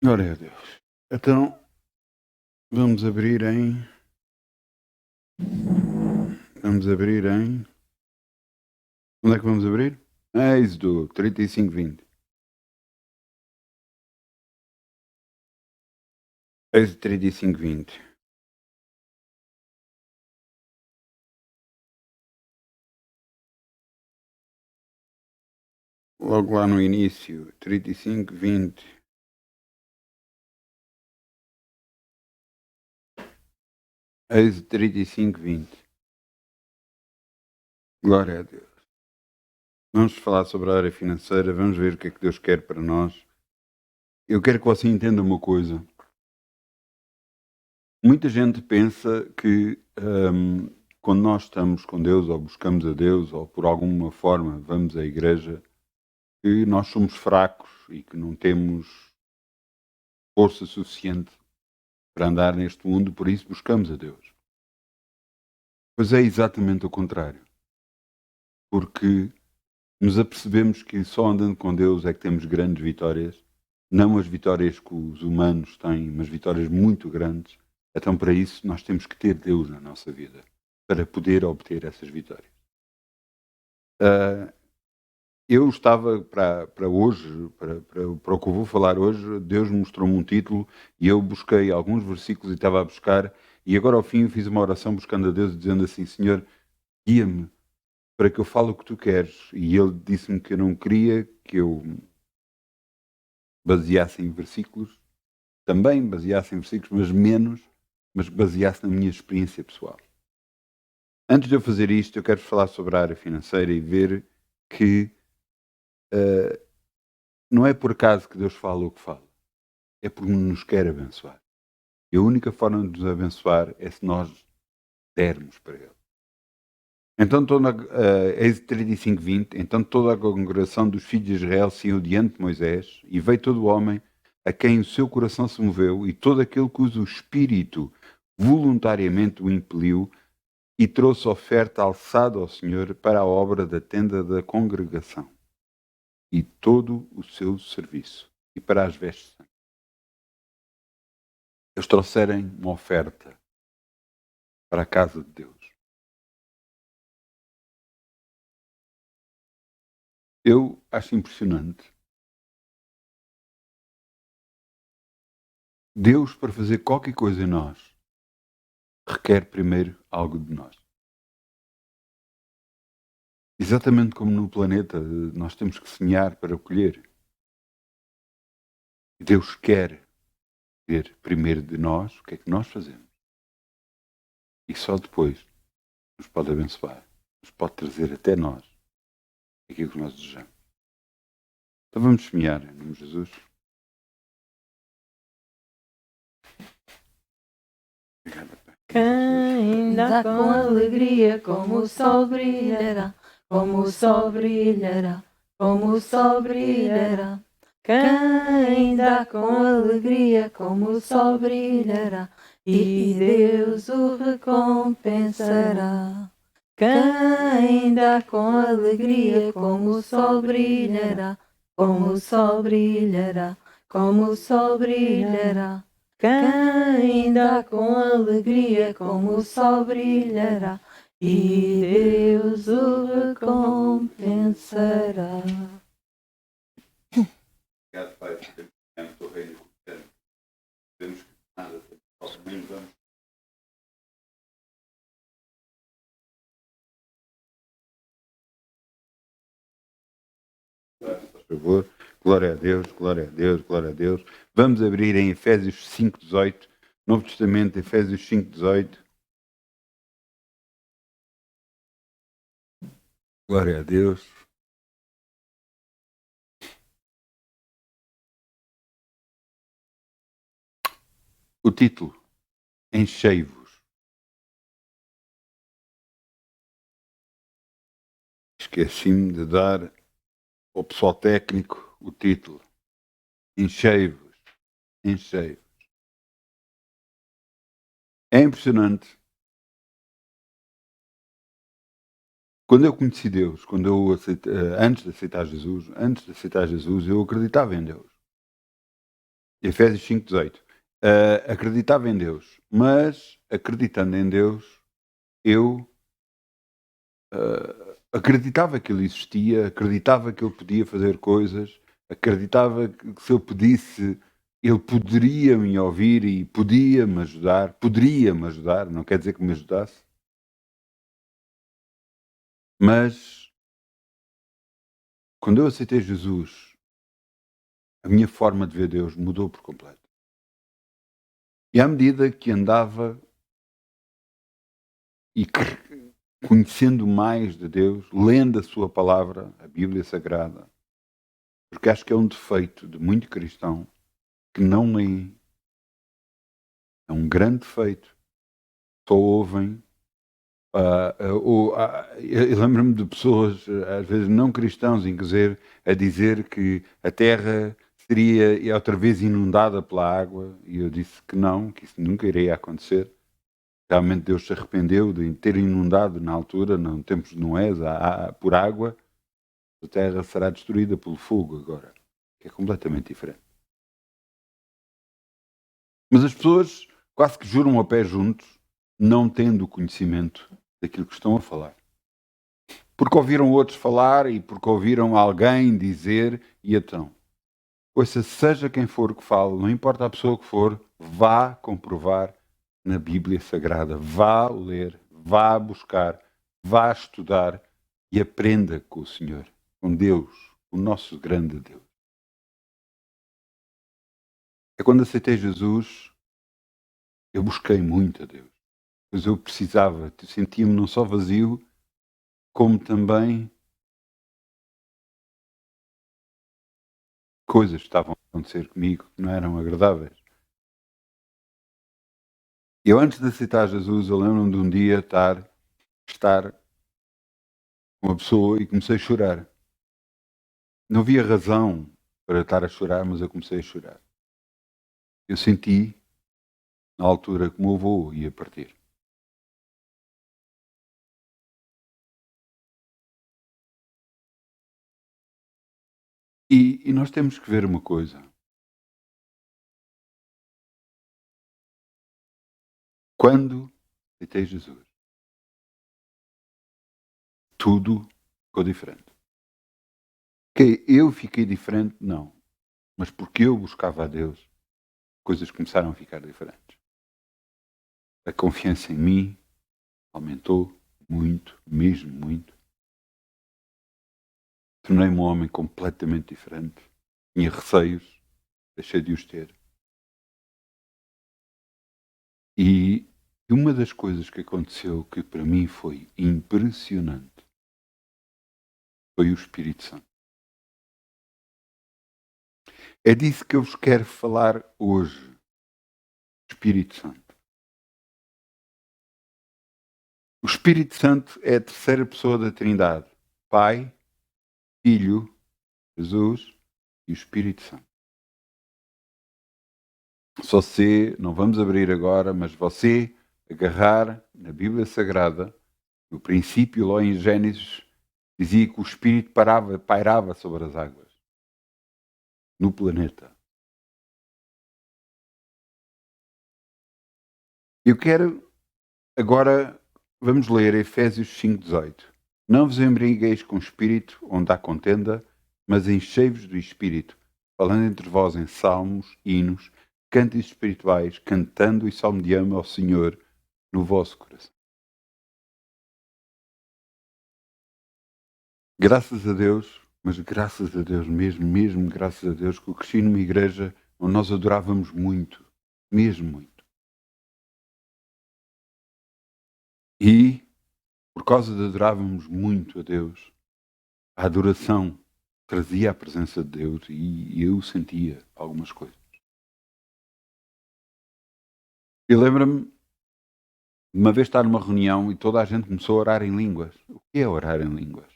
Glória a Deus. Então, vamos abrir em. Vamos abrir em. Onde é que vamos abrir? Êxodo 35:20. Êxodo 35:20. Logo lá no início, 35:20. Êxodo 35:20. Glória a Deus. Vamos falar sobre a área financeira, vamos ver o que é que Deus quer para nós. Eu quero que você entenda uma coisa. Muita gente pensa que quando nós estamos com Deus, ou buscamos a Deus, ou por alguma forma vamos à igreja, que nós somos fracos e que não temos força suficiente para andar neste mundo, por isso buscamos a Deus. Pois é exatamente o contrário, porque nos apercebemos que só andando com Deus é que temos grandes vitórias, não as vitórias que os humanos têm, mas vitórias muito grandes. Então, para isso, nós temos que ter Deus na nossa vida, para poder obter essas vitórias. Ah, eu estava para hoje, para o que eu vou falar hoje, Deus mostrou-me um título e eu busquei alguns versículos e estava a buscar, e agora ao fim eu fiz uma oração buscando a Deus, dizendo assim: Senhor, guia-me para que eu fale o que tu queres. E ele disse-me que eu não queria que eu baseasse em versículos, também baseasse em versículos, mas menos, mas baseasse na minha experiência pessoal. Antes de eu fazer isto, eu quero falar sobre a área financeira e ver que ah, não é por acaso que Deus fala o que fala, é porque nos quer abençoar. E a única forma de nos abençoar é se nós dermos para Ele. Então, Êxodo 35:20, então toda a congregação dos filhos de Israel se iam diante de Moisés, e veio todo o homem a quem o seu coração se moveu, e todo aquele cujo espírito voluntariamente o impeliu, e trouxe oferta alçada ao Senhor para a obra da tenda da congregação, e todo o seu serviço, e para as vestes. Eles trouxerem uma oferta para a casa de Deus. Eu acho impressionante. Deus, para fazer qualquer coisa em nós, requer primeiro algo de nós. Exatamente como no planeta, nós temos que semear para colher. E Deus quer ver primeiro de nós o que é que nós fazemos. E só depois nos pode abençoar, nos pode trazer até nós aquilo que nós desejamos. Então vamos semear em nome de Jesus. Obrigado, Pai. Quem dá com alegria, como o sol brilhará, como o sol brilhará, como o sol brilhará. Quem dá com alegria, como o sol brilhará, e Deus o recompensará. Quem dá com alegria, como o sol brilhará, como o sol brilhará, como o sol brilhará. Quem dá com alegria, como o sol brilhará, e Deus o recompensará. Obrigado, Pai, por ter o teu reino como queremos. Temos que nada, ao menos vamos. Por favor. Glória a Deus, glória a Deus, glória a Deus. Vamos abrir em Efésios 5:18, Novo Testamento, Efésios 5:18. Glória a Deus. O título: Enchei-vos. Esqueci-me de dar ao pessoal técnico o título: Enchei-vos. Enchei-vos. É impressionante. Quando eu conheci Deus, quando eu antes de aceitar Jesus, eu acreditava em Deus. Efésios 5,18. Acreditava em Deus, mas acreditando em Deus, eu acreditava que Ele existia, acreditava que Ele podia fazer coisas, acreditava que se eu pedisse, Ele poderia me ouvir e podia me ajudar, não quer dizer que me ajudasse, mas quando eu aceitei Jesus, a minha forma de ver Deus mudou por completo. E à medida que andava e conhecendo mais de Deus, lendo a sua palavra, a Bíblia Sagrada, porque acho que é um defeito de muito cristão que não leem, é um grande defeito, só ouvem. Eu lembro-me de pessoas, às vezes não cristãos, a dizer que a terra seria outra vez inundada pela água, e eu disse que não, que isso nunca iria acontecer. Realmente Deus se arrependeu de ter inundado na altura, no tempos de Noé, por água. A terra será destruída pelo fogo agora, que é completamente diferente. Mas as pessoas quase que juram a pé juntos, não tendo o conhecimento daquilo que estão a falar. Porque ouviram outros falar e porque ouviram alguém dizer, e então. Ouça, seja quem for que fale, não importa a pessoa que for, vá comprovar na Bíblia Sagrada, vá ler, vá buscar, vá estudar e aprenda com o Senhor, com Deus, o nosso grande Deus. É quando aceitei Jesus, eu busquei muito a Deus, pois eu precisava, sentia-me não só vazio, como também coisas estavam a acontecer comigo que não eram agradáveis. Eu antes de aceitar Jesus, eu lembro-me de um dia estar com uma pessoa e comecei a chorar. Não havia razão para estar a chorar, mas eu comecei a chorar. Eu senti, na altura, que o meu avô ia partir. E nós temos que ver uma coisa. Quando aceitei Jesus, tudo ficou diferente. Que eu fiquei diferente, não. Mas porque eu buscava a Deus, coisas começaram a ficar diferentes. A confiança em mim aumentou muito, mesmo muito. Tornei-me um homem completamente diferente. Tinha receios, deixei de os ter. E uma das coisas que aconteceu que para mim foi impressionante foi o Espírito Santo. É disso que eu vos quero falar hoje. Espírito Santo. O Espírito Santo é a terceira pessoa da Trindade. Pai, Filho, Jesus e o Espírito Santo. Só se, não vamos abrir agora, mas você agarrar na Bíblia Sagrada, no princípio lá em Gênesis, dizia que o Espírito pairava sobre as águas. No planeta. Eu quero agora, vamos ler Efésios 5,18. Não vos embriagueis com o espírito, onde há contenda, mas enchei-vos do espírito, falando entre vós em salmos, hinos, cânticos espirituais, cantando e salmodiando ao Senhor no vosso coração. Graças a Deus, mas graças a Deus mesmo graças a Deus, que eu cresci numa igreja onde nós adorávamos muito, mesmo muito. E, por causa de adorávamos muito a Deus, a adoração trazia a presença de Deus e eu sentia algumas coisas. Eu lembro-me de uma vez estar numa reunião e toda a gente começou a orar em línguas. O que é orar em línguas?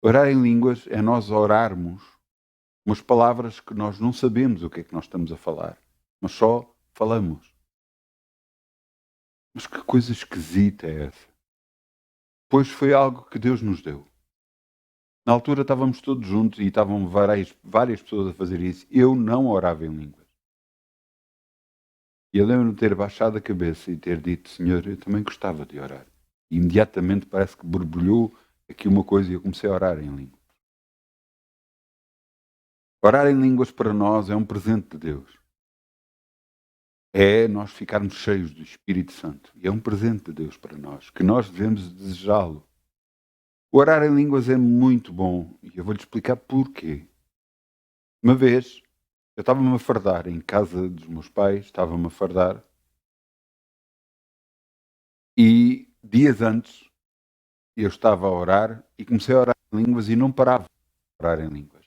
Orar em línguas é nós orarmos umas palavras que nós não sabemos o que é que nós estamos a falar, mas só falamos. Mas que coisa esquisita é essa? Pois foi algo que Deus nos deu. Na altura estávamos todos juntos e estavam várias pessoas a fazer isso. Eu não orava em línguas. E eu lembro-me de ter baixado a cabeça e ter dito: Senhor, eu também gostava de orar. E imediatamente parece que borbulhou aqui uma coisa e eu comecei a orar em língua. Orar em línguas para nós é um presente de Deus. É nós ficarmos cheios do Espírito Santo. E é um presente de Deus para nós, que nós devemos desejá-lo. Orar em línguas é muito bom. E eu vou-lhe explicar porquê. Uma vez, eu estava-me a fardar em casa dos meus pais, estava-me a fardar. E dias antes, eu estava a orar e comecei a orar em línguas e não parava de orar em línguas.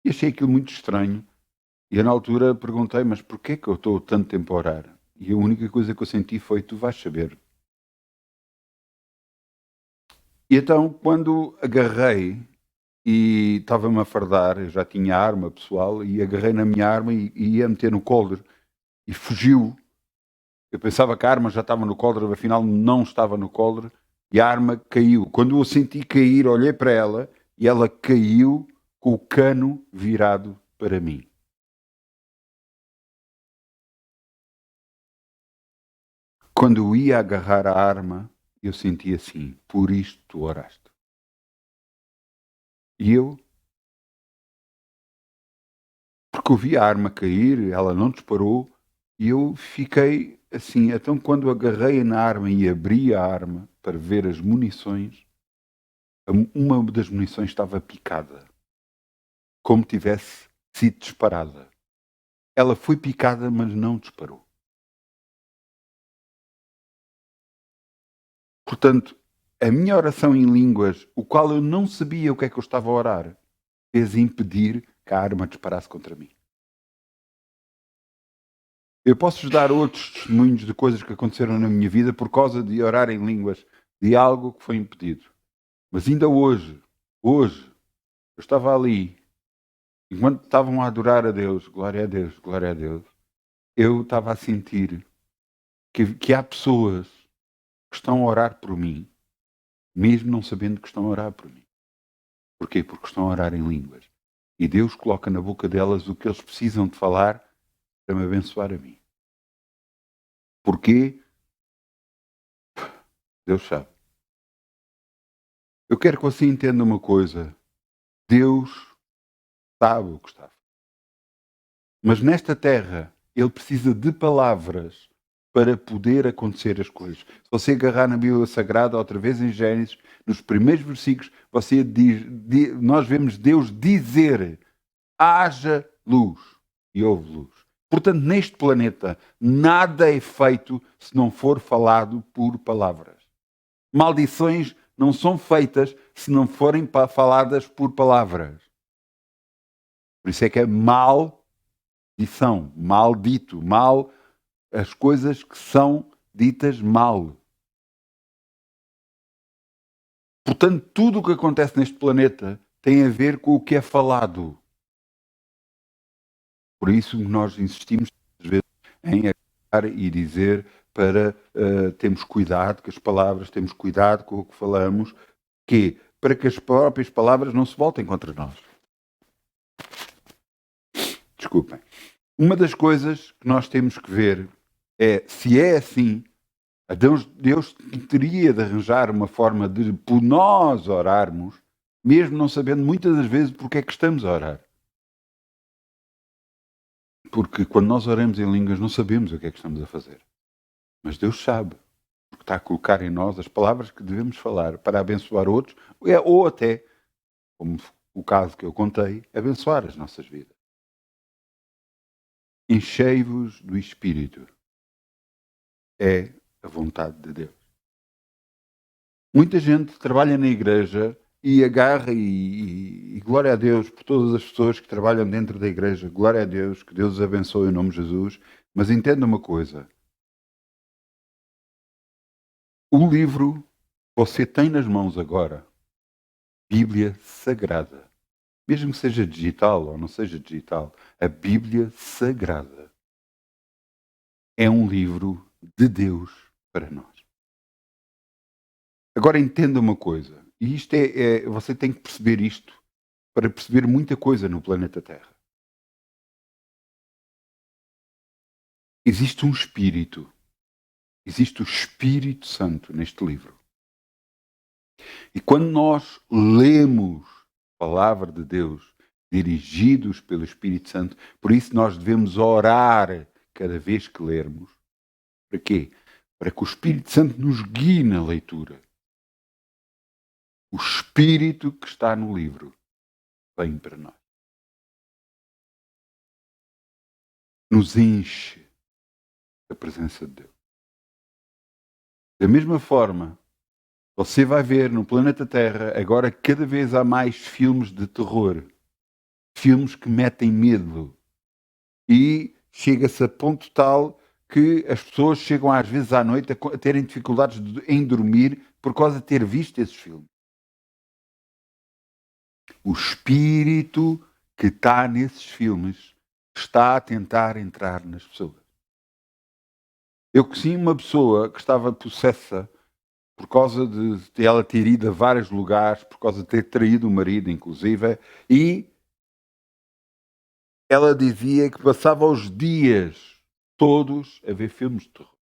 E achei aquilo muito estranho. E eu, na altura, perguntei: mas porquê que eu estou tanto tempo a orar? E a única coisa que eu senti foi: tu vais saber. E então, quando agarrei e estava-me a fardar, eu já tinha arma pessoal, e agarrei na minha arma e ia meter no coldre. E fugiu. Eu pensava que a arma já estava no coldre, afinal não estava no coldre, e a arma caiu. Quando eu senti cair, olhei para ela e ela caiu com o cano virado para mim. Quando eu ia agarrar a arma, eu senti assim: por isto tu oraste. E eu, porque eu vi a arma cair, ela não disparou, e eu fiquei assim. Então, quando agarrei na arma e abri a arma para ver as munições, uma das munições estava picada, como tivesse sido disparada. Ela foi picada, mas não disparou. Portanto, a minha oração em línguas, o qual eu não sabia o que é que eu estava a orar, fez impedir que a arma disparasse contra mim. Eu posso-vos dar outros testemunhos de coisas que aconteceram na minha vida por causa de orar em línguas, de algo que foi impedido. Mas ainda hoje, eu estava ali, enquanto estavam a adorar a Deus, glória a Deus, eu estava a sentir que há pessoas que estão a orar por mim, mesmo não sabendo que estão a orar por mim. Porquê? Porque estão a orar em línguas. E Deus coloca na boca delas o que eles precisam de falar para me abençoar a mim. Porquê? Deus sabe. Eu quero que você entenda uma coisa. Deus sabe o que está a fazer. Mas nesta terra, Ele precisa de palavras para poder acontecer as coisas. Se você agarrar na Bíblia Sagrada, outra vez em Gênesis, nos primeiros versículos, você nós vemos Deus dizer: haja luz, e houve luz. Portanto, neste planeta, nada é feito se não for falado por palavras. Maldições não são feitas se não forem faladas por palavras. Por isso é que é maldição, maldito, mal, as coisas que são ditas mal. Portanto, tudo o que acontece neste planeta tem a ver com o que é falado. Por isso nós insistimos às vezes em agarrar e dizer para termos cuidado com as palavras, temos cuidado com o que falamos, para que as próprias palavras não se voltem contra nós. Desculpem. Uma das coisas que nós temos que ver é, se é assim, Deus teria de arranjar uma forma de, por nós orarmos, mesmo não sabendo muitas das vezes porque é que estamos a orar. Porque quando nós oramos em línguas não sabemos o que é que estamos a fazer. Mas Deus sabe, porque está a colocar em nós as palavras que devemos falar para abençoar outros, ou até, como o caso que eu contei, abençoar as nossas vidas. Enchei-vos do Espírito. É a vontade de Deus. Muita gente trabalha na igreja e agarra e glória a Deus por todas as pessoas que trabalham dentro da igreja. Glória a Deus, que Deus os abençoe em nome de Jesus. Mas entenda uma coisa. O livro que você tem nas mãos agora, Bíblia Sagrada, mesmo que seja digital ou não seja digital, a Bíblia Sagrada é um livro de Deus para nós. Agora entenda uma coisa, e isto você tem que perceber isto para perceber muita coisa no planeta Terra. existe um Espírito, existe o Espírito Santo neste livro. E quando nós lemos a palavra de Deus, dirigidos pelo Espírito Santo, por isso nós devemos orar cada vez que lermos. Para quê? Para que o Espírito Santo nos guie na leitura. O Espírito que está no livro vem para nós. Nos enche da presença de Deus. Da mesma forma, você vai ver no planeta Terra, agora cada vez há mais filmes de terror. Filmes que metem medo. E chega-se a ponto tal que as pessoas chegam às vezes à noite a terem dificuldades em dormir por causa de ter visto esses filmes. O espírito que está nesses filmes está a tentar entrar nas pessoas. Eu conheci uma pessoa que estava possessa por causa de ela ter ido a vários lugares, por causa de ter traído o marido, inclusive, e ela dizia que passava os dias todos a ver filmes de terror.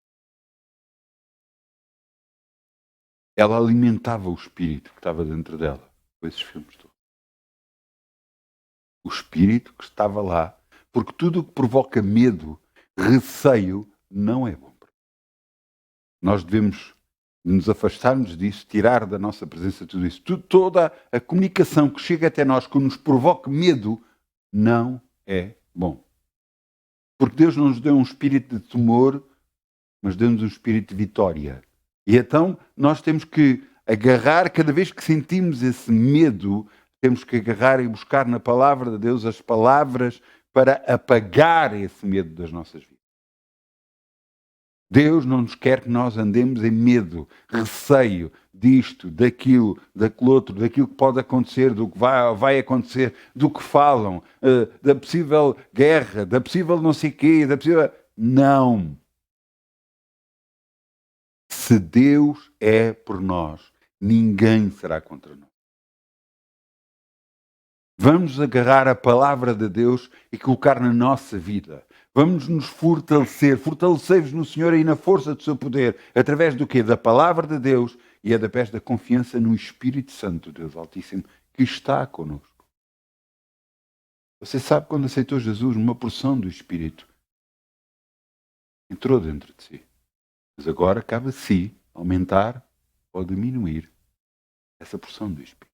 Ela alimentava o espírito que estava dentro dela com esses filmes de terror. O espírito que estava lá, porque tudo o que provoca medo, receio, não é bom. Nós devemos nos afastarmos disso, tirar da nossa presença tudo isso. Toda a comunicação que chega até nós, que nos provoque medo, não é bom. Porque Deus não nos deu um espírito de temor, mas deu-nos um espírito de vitória. E então nós temos que agarrar, cada vez que sentimos esse medo, temos que agarrar e buscar na palavra de Deus as palavras para apagar esse medo das nossas vidas. Deus não nos quer que nós andemos em medo, receio disto, daquilo, daquele outro, daquilo que pode acontecer, do que vai acontecer, do que falam, da possível guerra, da possível não sei quê, da possível... Não. Se Deus é por nós, ninguém será contra nós. Vamos agarrar a palavra de Deus e colocar na nossa vida. Vamos nos fortalecer, fortalecei-vos no Senhor e na força do seu poder, através do quê? Da palavra de Deus e através da confiança no Espírito Santo, Deus Altíssimo, que está connosco. Você sabe quando aceitou Jesus, uma porção do Espírito entrou dentro de si. Mas agora cabe a si aumentar ou diminuir essa porção do Espírito.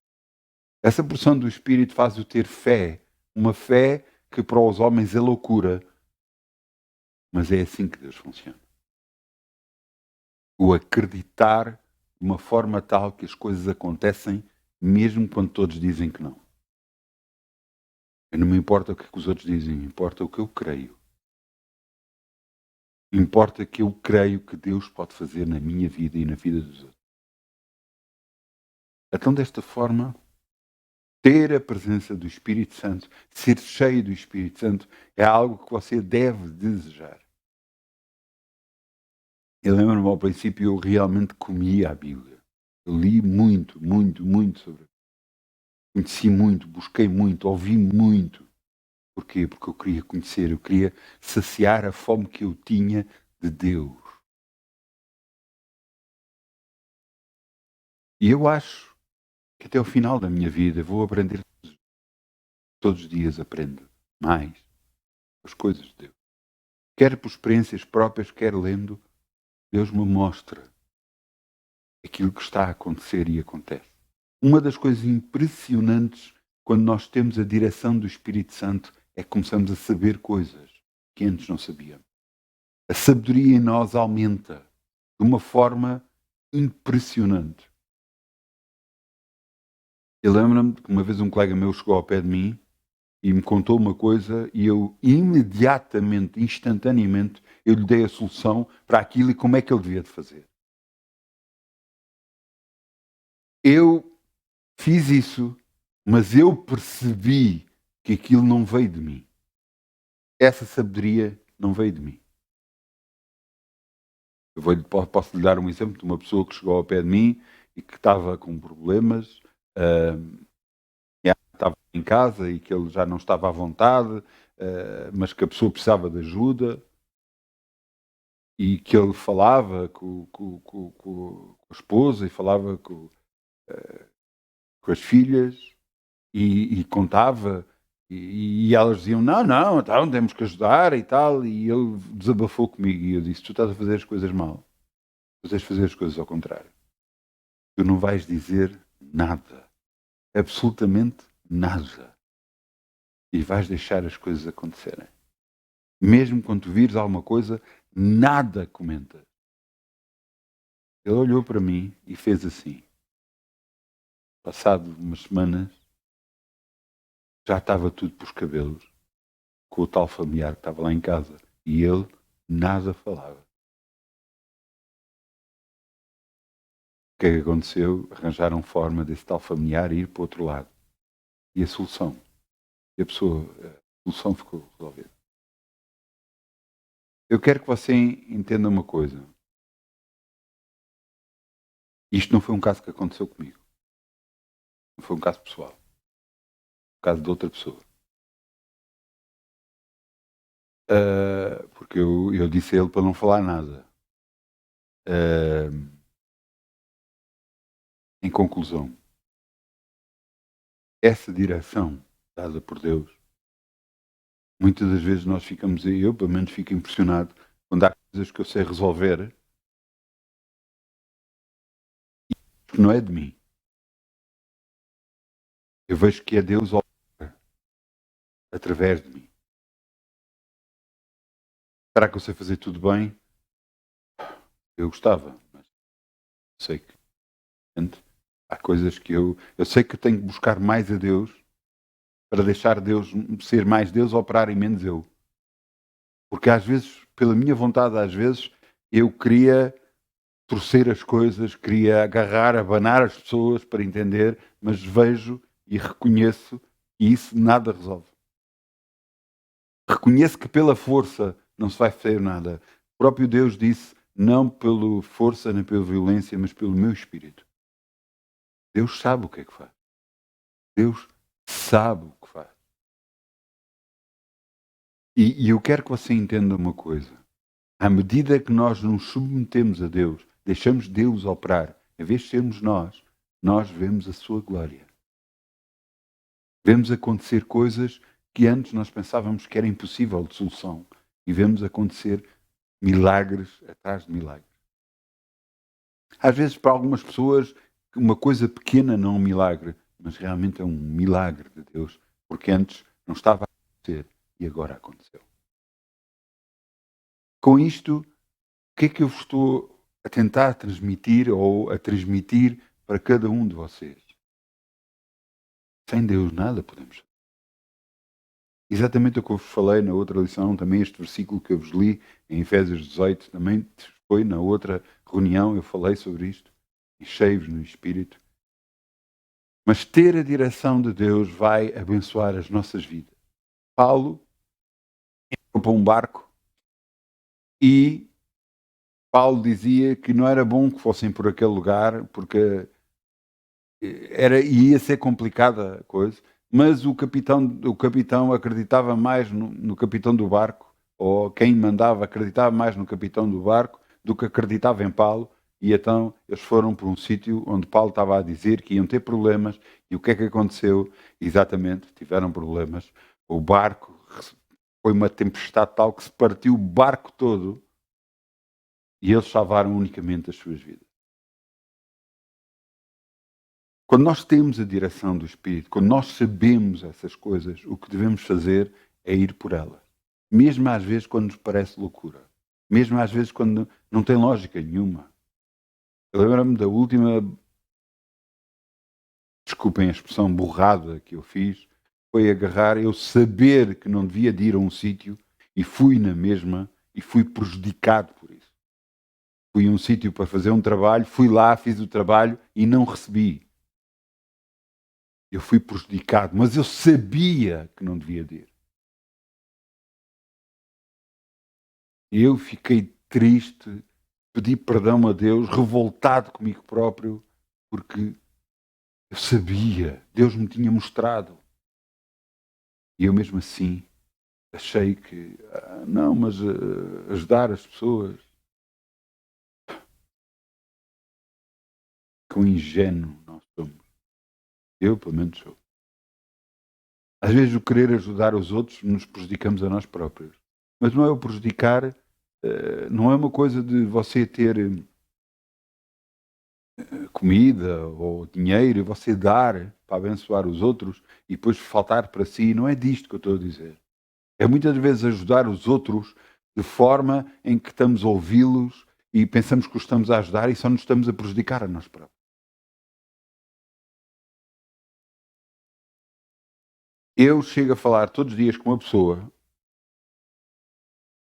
Essa porção do Espírito faz-o ter fé, uma fé que para os homens é loucura, mas é assim que Deus funciona. O acreditar de uma forma tal que as coisas acontecem mesmo quando todos dizem que não. E não me importa o que os outros dizem, importa o que eu creio. Importa que eu creio que Deus pode fazer na minha vida e na vida dos outros. Então, desta forma, ter a presença do Espírito Santo, ser cheio do Espírito Santo, é algo que você deve desejar. Eu lembro-me ao princípio, eu realmente comia a Bíblia. Eu li muito, muito, muito sobre. Conheci muito, busquei muito, ouvi muito. Porquê? Porque eu queria conhecer, eu queria saciar a fome que eu tinha de Deus. E eu acho que até o final da minha vida vou aprender todos os dias aprendo mais as coisas de Deus. Quer por experiências próprias, quer lendo, Deus me mostra aquilo que está a acontecer e acontece. Uma das coisas impressionantes quando nós temos a direção do Espírito Santo é que começamos a saber coisas que antes não sabíamos. A sabedoria em nós aumenta de uma forma impressionante. Eu lembro-me que uma vez um colega meu chegou ao pé de mim e me contou uma coisa e eu imediatamente, instantaneamente, eu lhe dei a solução para aquilo e como é que ele devia de fazer. Eu fiz isso, mas eu percebi que aquilo não veio de mim. Essa sabedoria não veio de mim. Posso lhe dar um exemplo de uma pessoa que chegou ao pé de mim e que estava com problemas, estava em casa e que ele já não estava à vontade, mas que a pessoa precisava de ajuda. e que ele falava com a esposa e falava com as filhas e contava, e elas diziam, não, então temos que ajudar e tal, e ele desabafou comigo e eu disse, tu estás a fazer as coisas mal, tu tens de fazer as coisas ao contrário. Tu não vais dizer nada, absolutamente nada, e vais deixar as coisas acontecerem. Mesmo quando tu vires alguma coisa, nada comenta. Ele olhou para mim e fez assim. Passado umas semanas, já estava tudo por os cabelos, com o tal familiar que estava lá em casa. E ele nada falava. O que é que aconteceu? Arranjaram forma desse tal familiar ir para o outro lado. E a solução? E a solução ficou resolvida. Eu quero que você entenda uma coisa. Isto não foi um caso que aconteceu comigo. Não foi um caso pessoal. Um caso de outra pessoa. Porque eu disse a ele para não falar nada. Em conclusão, essa direção dada por Deus, muitas das vezes nós ficamos, eu pelo menos fico impressionado, quando há coisas que eu sei resolver, que não é de mim. Eu vejo que é Deus através de mim. Será que eu sei fazer tudo bem? Eu gostava, mas sei que há coisas que eu sei que eu tenho que buscar mais a Deus para deixar Deus ser mais Deus, operar e menos eu. Porque às vezes, pela minha vontade, às vezes, eu queria torcer as coisas, queria agarrar, abanar as pessoas para entender, mas vejo e reconheço que isso nada resolve. Reconheço que pela força não se vai fazer nada. O próprio Deus disse, não pela força nem pela violência, mas pelo meu espírito. Deus sabe o que é que faz. Deus sabe o que faz. E eu quero que você entenda uma coisa. À medida que nós nos submetemos a Deus, deixamos Deus operar, em vez de sermos nós vemos a sua glória. Vemos acontecer coisas que antes nós pensávamos que era impossível de solução. E vemos acontecer milagres atrás de milagres. Às vezes, para algumas pessoas, uma coisa pequena não é um milagre, mas realmente é um milagre de Deus, porque antes não estava a acontecer e agora aconteceu. Com isto, o que é que eu vos estou a tentar transmitir ou a transmitir para cada um de vocês? Sem Deus nada podemos fazer. Exatamente o que eu vos falei na outra lição, também este versículo que eu vos li em Efésios 18, também foi na outra reunião, eu falei sobre isto, enchei-vos no Espírito. Mas ter a direção de Deus vai abençoar as nossas vidas. Paulo entrou para um barco e Paulo dizia que não era bom que fossem por aquele lugar, porque ia ser complicada a coisa, mas o capitão acreditava mais no capitão do barco, ou quem mandava acreditava mais no capitão do barco do que acreditava em Paulo, e então eles foram para um sítio onde Paulo estava a dizer que iam ter problemas, e o que é que aconteceu? Exatamente, tiveram problemas. O barco foi uma tempestade tal que se partiu o barco todo, e eles salvaram unicamente as suas vidas. Quando nós temos a direção do Espírito, quando nós sabemos essas coisas, o que devemos fazer é ir por elas. Mesmo às vezes quando nos parece loucura. Mesmo às vezes quando não tem lógica nenhuma. Eu lembro-me da última, desculpem a expressão borrada que eu fiz, foi agarrar, eu saber que não devia de ir a um sítio e fui na mesma e fui prejudicado por isso. Fui a um sítio para fazer um trabalho, fui lá, fiz o trabalho e não recebi. Eu fui prejudicado, mas eu sabia que não devia de ir. E eu fiquei triste, pedi perdão a Deus, revoltado comigo próprio, porque eu sabia, Deus me tinha mostrado. E eu mesmo assim achei que, não, mas ajudar as pessoas. quão ingênuo nós somos. Eu, pelo menos, sou. Às vezes, o querer ajudar os outros, nos prejudicamos a nós próprios. Mas não é o prejudicar, não é uma coisa de você ter comida ou dinheiro e você dar para abençoar os outros e depois faltar para si. Não é disto que eu estou a dizer. É muitas vezes ajudar os outros de forma em que estamos a ouvi-los e pensamos que os estamos a ajudar e só nos estamos a prejudicar a nós próprios. Eu chego a falar todos os dias com uma pessoa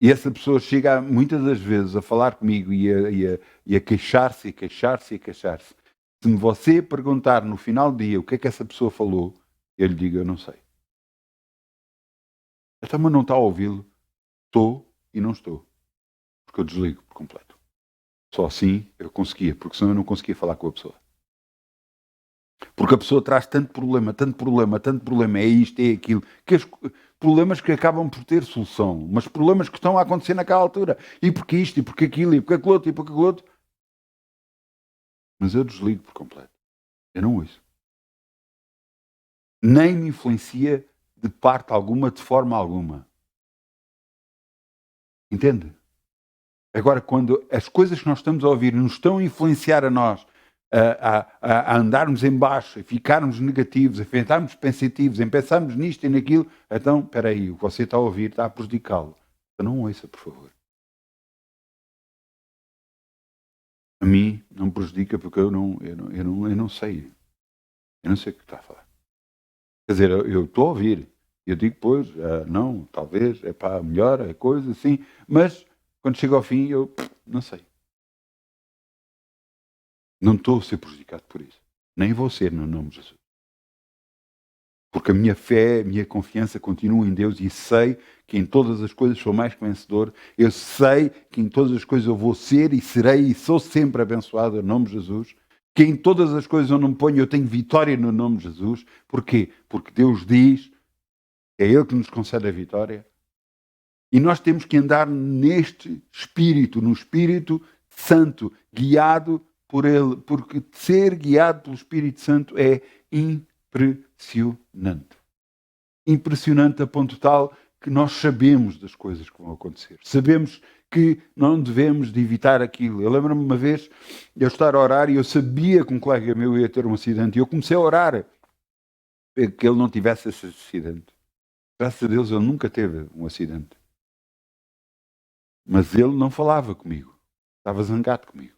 e essa pessoa chega muitas das vezes a falar comigo e a queixar-se, e queixar-se, e queixar-se. Se você perguntar no final do dia o que é que essa pessoa falou, eu lhe digo, eu não sei. Então, mas não está a ouvi-lo? Estou e não estou. Porque eu desligo por completo. Só assim eu conseguia, porque senão eu não conseguia falar com a pessoa. Porque a pessoa traz tanto problema, tanto problema, tanto problema, é isto, é aquilo, que problemas que acabam por ter solução, mas problemas que estão a acontecer naquela altura. E porque isto, e porque aquilo, e porque aquilo outro, e porque aquilo outro. Mas eu desligo por completo. Eu não ouço. Nem me influencia de parte alguma, de forma alguma. Entende? Agora, quando as coisas que nós estamos a ouvir nos estão a influenciar a nós, a andarmos em baixo, a ficarmos negativos, a ficarmos pensativos, em pensarmos nisto e naquilo, então, espera aí, o que você está a ouvir está a prejudicá-lo. Então não ouça, por favor. A mim não me prejudica porque eu não sei. Eu não sei o que está a falar. Quer dizer, eu estou a ouvir. Eu digo, pois, não, talvez, é para melhor, é coisa assim, mas quando chega ao fim, eu não sei. Não estou a ser prejudicado por isso. Nem vou ser, no nome de Jesus. Porque a minha fé, a minha confiança continua em Deus e sei que em todas as coisas sou mais que vencedor. Eu sei que em todas as coisas eu vou ser e serei e sou sempre abençoado no nome de Jesus. Que em todas as coisas eu não me ponho, eu tenho vitória no nome de Jesus. Porquê? Porque Deus diz, é Ele que nos concede a vitória. E nós temos que andar neste Espírito, no Espírito Santo, guiado por Ele, porque ser guiado pelo Espírito Santo é impressionante. Impressionante a ponto tal que nós sabemos das coisas que vão acontecer. Sabemos que não devemos de evitar aquilo. Eu lembro-me uma vez de eu estar a orar e eu sabia que um colega meu ia ter um acidente e eu comecei a orar para que ele não tivesse esse acidente. Graças a Deus ele nunca teve um acidente. Mas ele não falava comigo. Estava zangado comigo.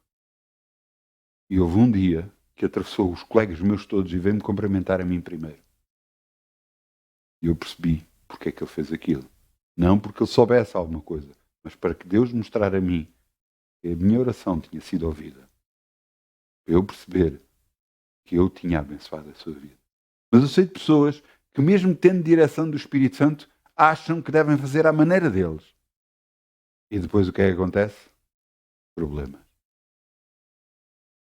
E houve um dia que atravessou os colegas meus todos e veio-me cumprimentar a mim primeiro. E eu percebi porque é que ele fez aquilo. Não porque ele soubesse alguma coisa, mas para que Deus mostrar a mim que a minha oração tinha sido ouvida. Para eu perceber que eu tinha abençoado a sua vida. Mas eu sei de pessoas que mesmo tendo direção do Espírito Santo, acham que devem fazer à maneira deles. E depois o que é que acontece? Problemas.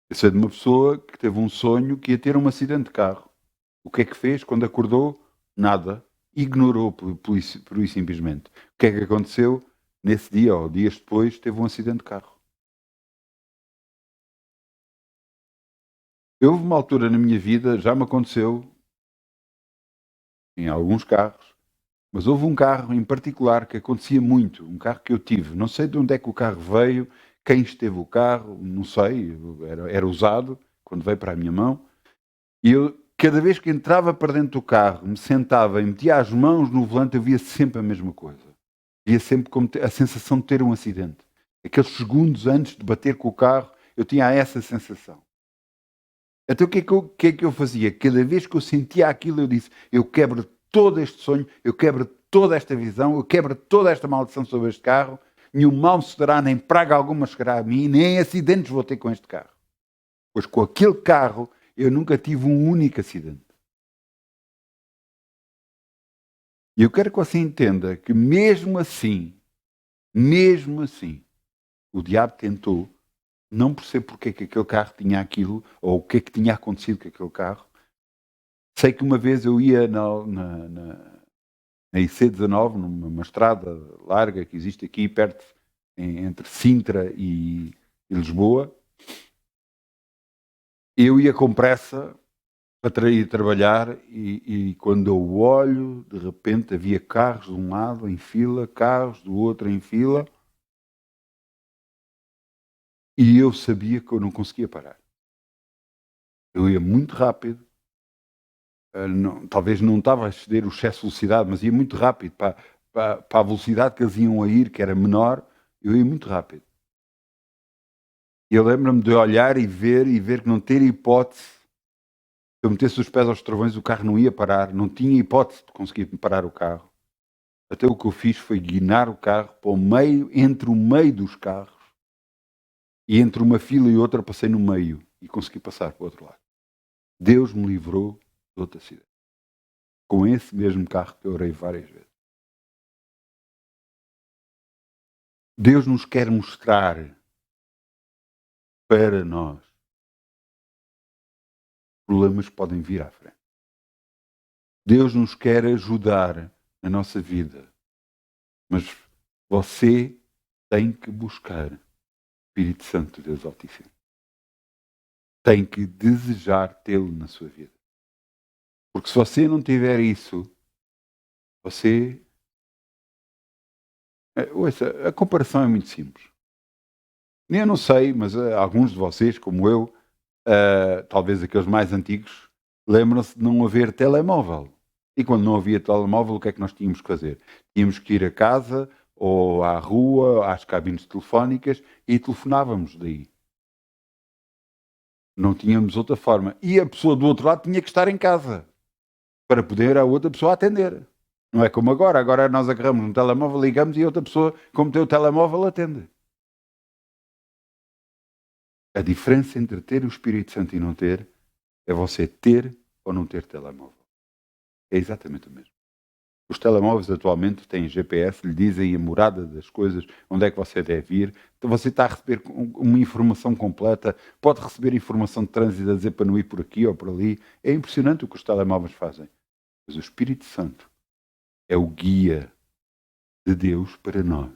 Eu sei de uma pessoa que teve um sonho que ia ter um acidente de carro. O que é que fez quando acordou? Nada. Ignorou por isso simplesmente. O que é que aconteceu? Nesse dia, ou dias depois, teve um acidente de carro. Houve uma altura na minha vida, já me aconteceu, em alguns carros, mas houve um carro em particular que acontecia muito, um carro que eu tive. Não sei de onde é que o carro veio, quem esteve o carro, não sei, era usado, quando veio para a minha mão. E eu, cada vez que entrava para dentro do carro, me sentava e metia as mãos no volante, eu via sempre a mesma coisa. Via sempre como a sensação de ter um acidente. Aqueles segundos antes de bater com o carro, eu tinha essa sensação. Então o que é que eu fazia? Cada vez que eu sentia aquilo, eu disse, eu quebro todo este sonho, eu quebro toda esta visão, eu quebro toda esta maldição sobre este carro, nenhum mal me sucederá, nem praga alguma chegará a mim, nem acidentes vou ter com este carro. Pois com aquele carro, eu nunca tive um único acidente. E eu quero que você entenda que mesmo assim, o diabo tentou, não percebo porque é que aquele carro tinha aquilo, ou o que é que tinha acontecido com aquele carro. Sei que uma vez eu ia na IC19, numa estrada larga que existe aqui perto, entre Sintra e Lisboa, Eu ia com pressa para ir trabalhar e quando eu olho, de repente havia carros de um lado em fila, carros do outro em fila, e eu sabia que eu não conseguia parar. Eu ia muito rápido, talvez não estava a exceder o excesso de velocidade, mas ia muito rápido para a velocidade que eles iam a ir, que era menor, eu ia muito rápido. E eu lembro-me de olhar e ver que não ter hipótese. Se eu metesse os pés aos travões, o carro não ia parar, não tinha hipótese de conseguir parar o carro. Até o que eu fiz foi guinar o carro para o meio, entre o meio dos carros, e entre uma fila e outra passei no meio e consegui passar para o outro lado. Deus me livrou de outro acidente. Com esse mesmo carro que eu orei várias vezes. Deus nos quer mostrar para nós problemas que podem vir à frente. Deus nos quer ajudar na nossa vida. Mas você tem que buscar o Espírito Santo de Deus Altíssimo. Tem que desejar tê-lo na sua vida. Porque se você não tiver isso, você... Ouça, a comparação é muito simples. Eu não sei, mas alguns de vocês, como eu, talvez aqueles mais antigos, lembram-se de não haver telemóvel. E quando não havia telemóvel, o que é que nós tínhamos que fazer? Tínhamos que ir a casa, ou à rua, às cabines telefónicas, e telefonávamos daí. Não tínhamos outra forma. E a pessoa do outro lado tinha que estar em casa, para poder a outra pessoa atender. Não é como agora. Agora nós agarramos um telemóvel, ligamos e a outra pessoa, como tem o telemóvel, atende. A diferença entre ter o Espírito Santo e não ter é você ter ou não ter telemóvel. É exatamente o mesmo. Os telemóveis atualmente têm GPS, lhe dizem a morada das coisas, onde é que você deve ir. Então você está a receber uma informação completa, pode receber informação de trânsito a dizer para não ir por aqui ou por ali. É impressionante o que os telemóveis fazem. Mas o Espírito Santo é o guia de Deus para nós.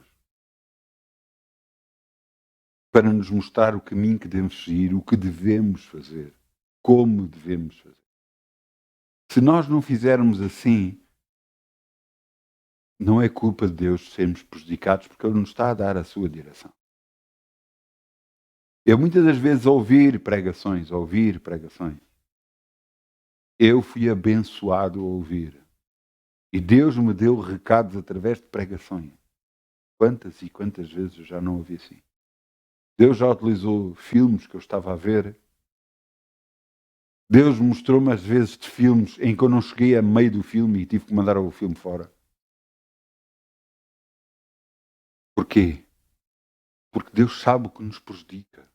Para nos mostrar o caminho que devemos seguir, o que devemos fazer, como devemos fazer. Se nós não fizermos assim, não é culpa de Deus sermos prejudicados, porque Ele nos está a dar a sua direção. Eu muitas das vezes ouvir pregações, eu fui abençoado a ouvir. E Deus me deu recados através de pregações. Quantas e quantas vezes eu já não ouvi assim. Deus já utilizou filmes que eu estava a ver. Deus mostrou-me às vezes de filmes em que eu não cheguei a meio do filme e tive que mandar o filme fora. Porquê? Porque Deus sabe o que nos prejudica.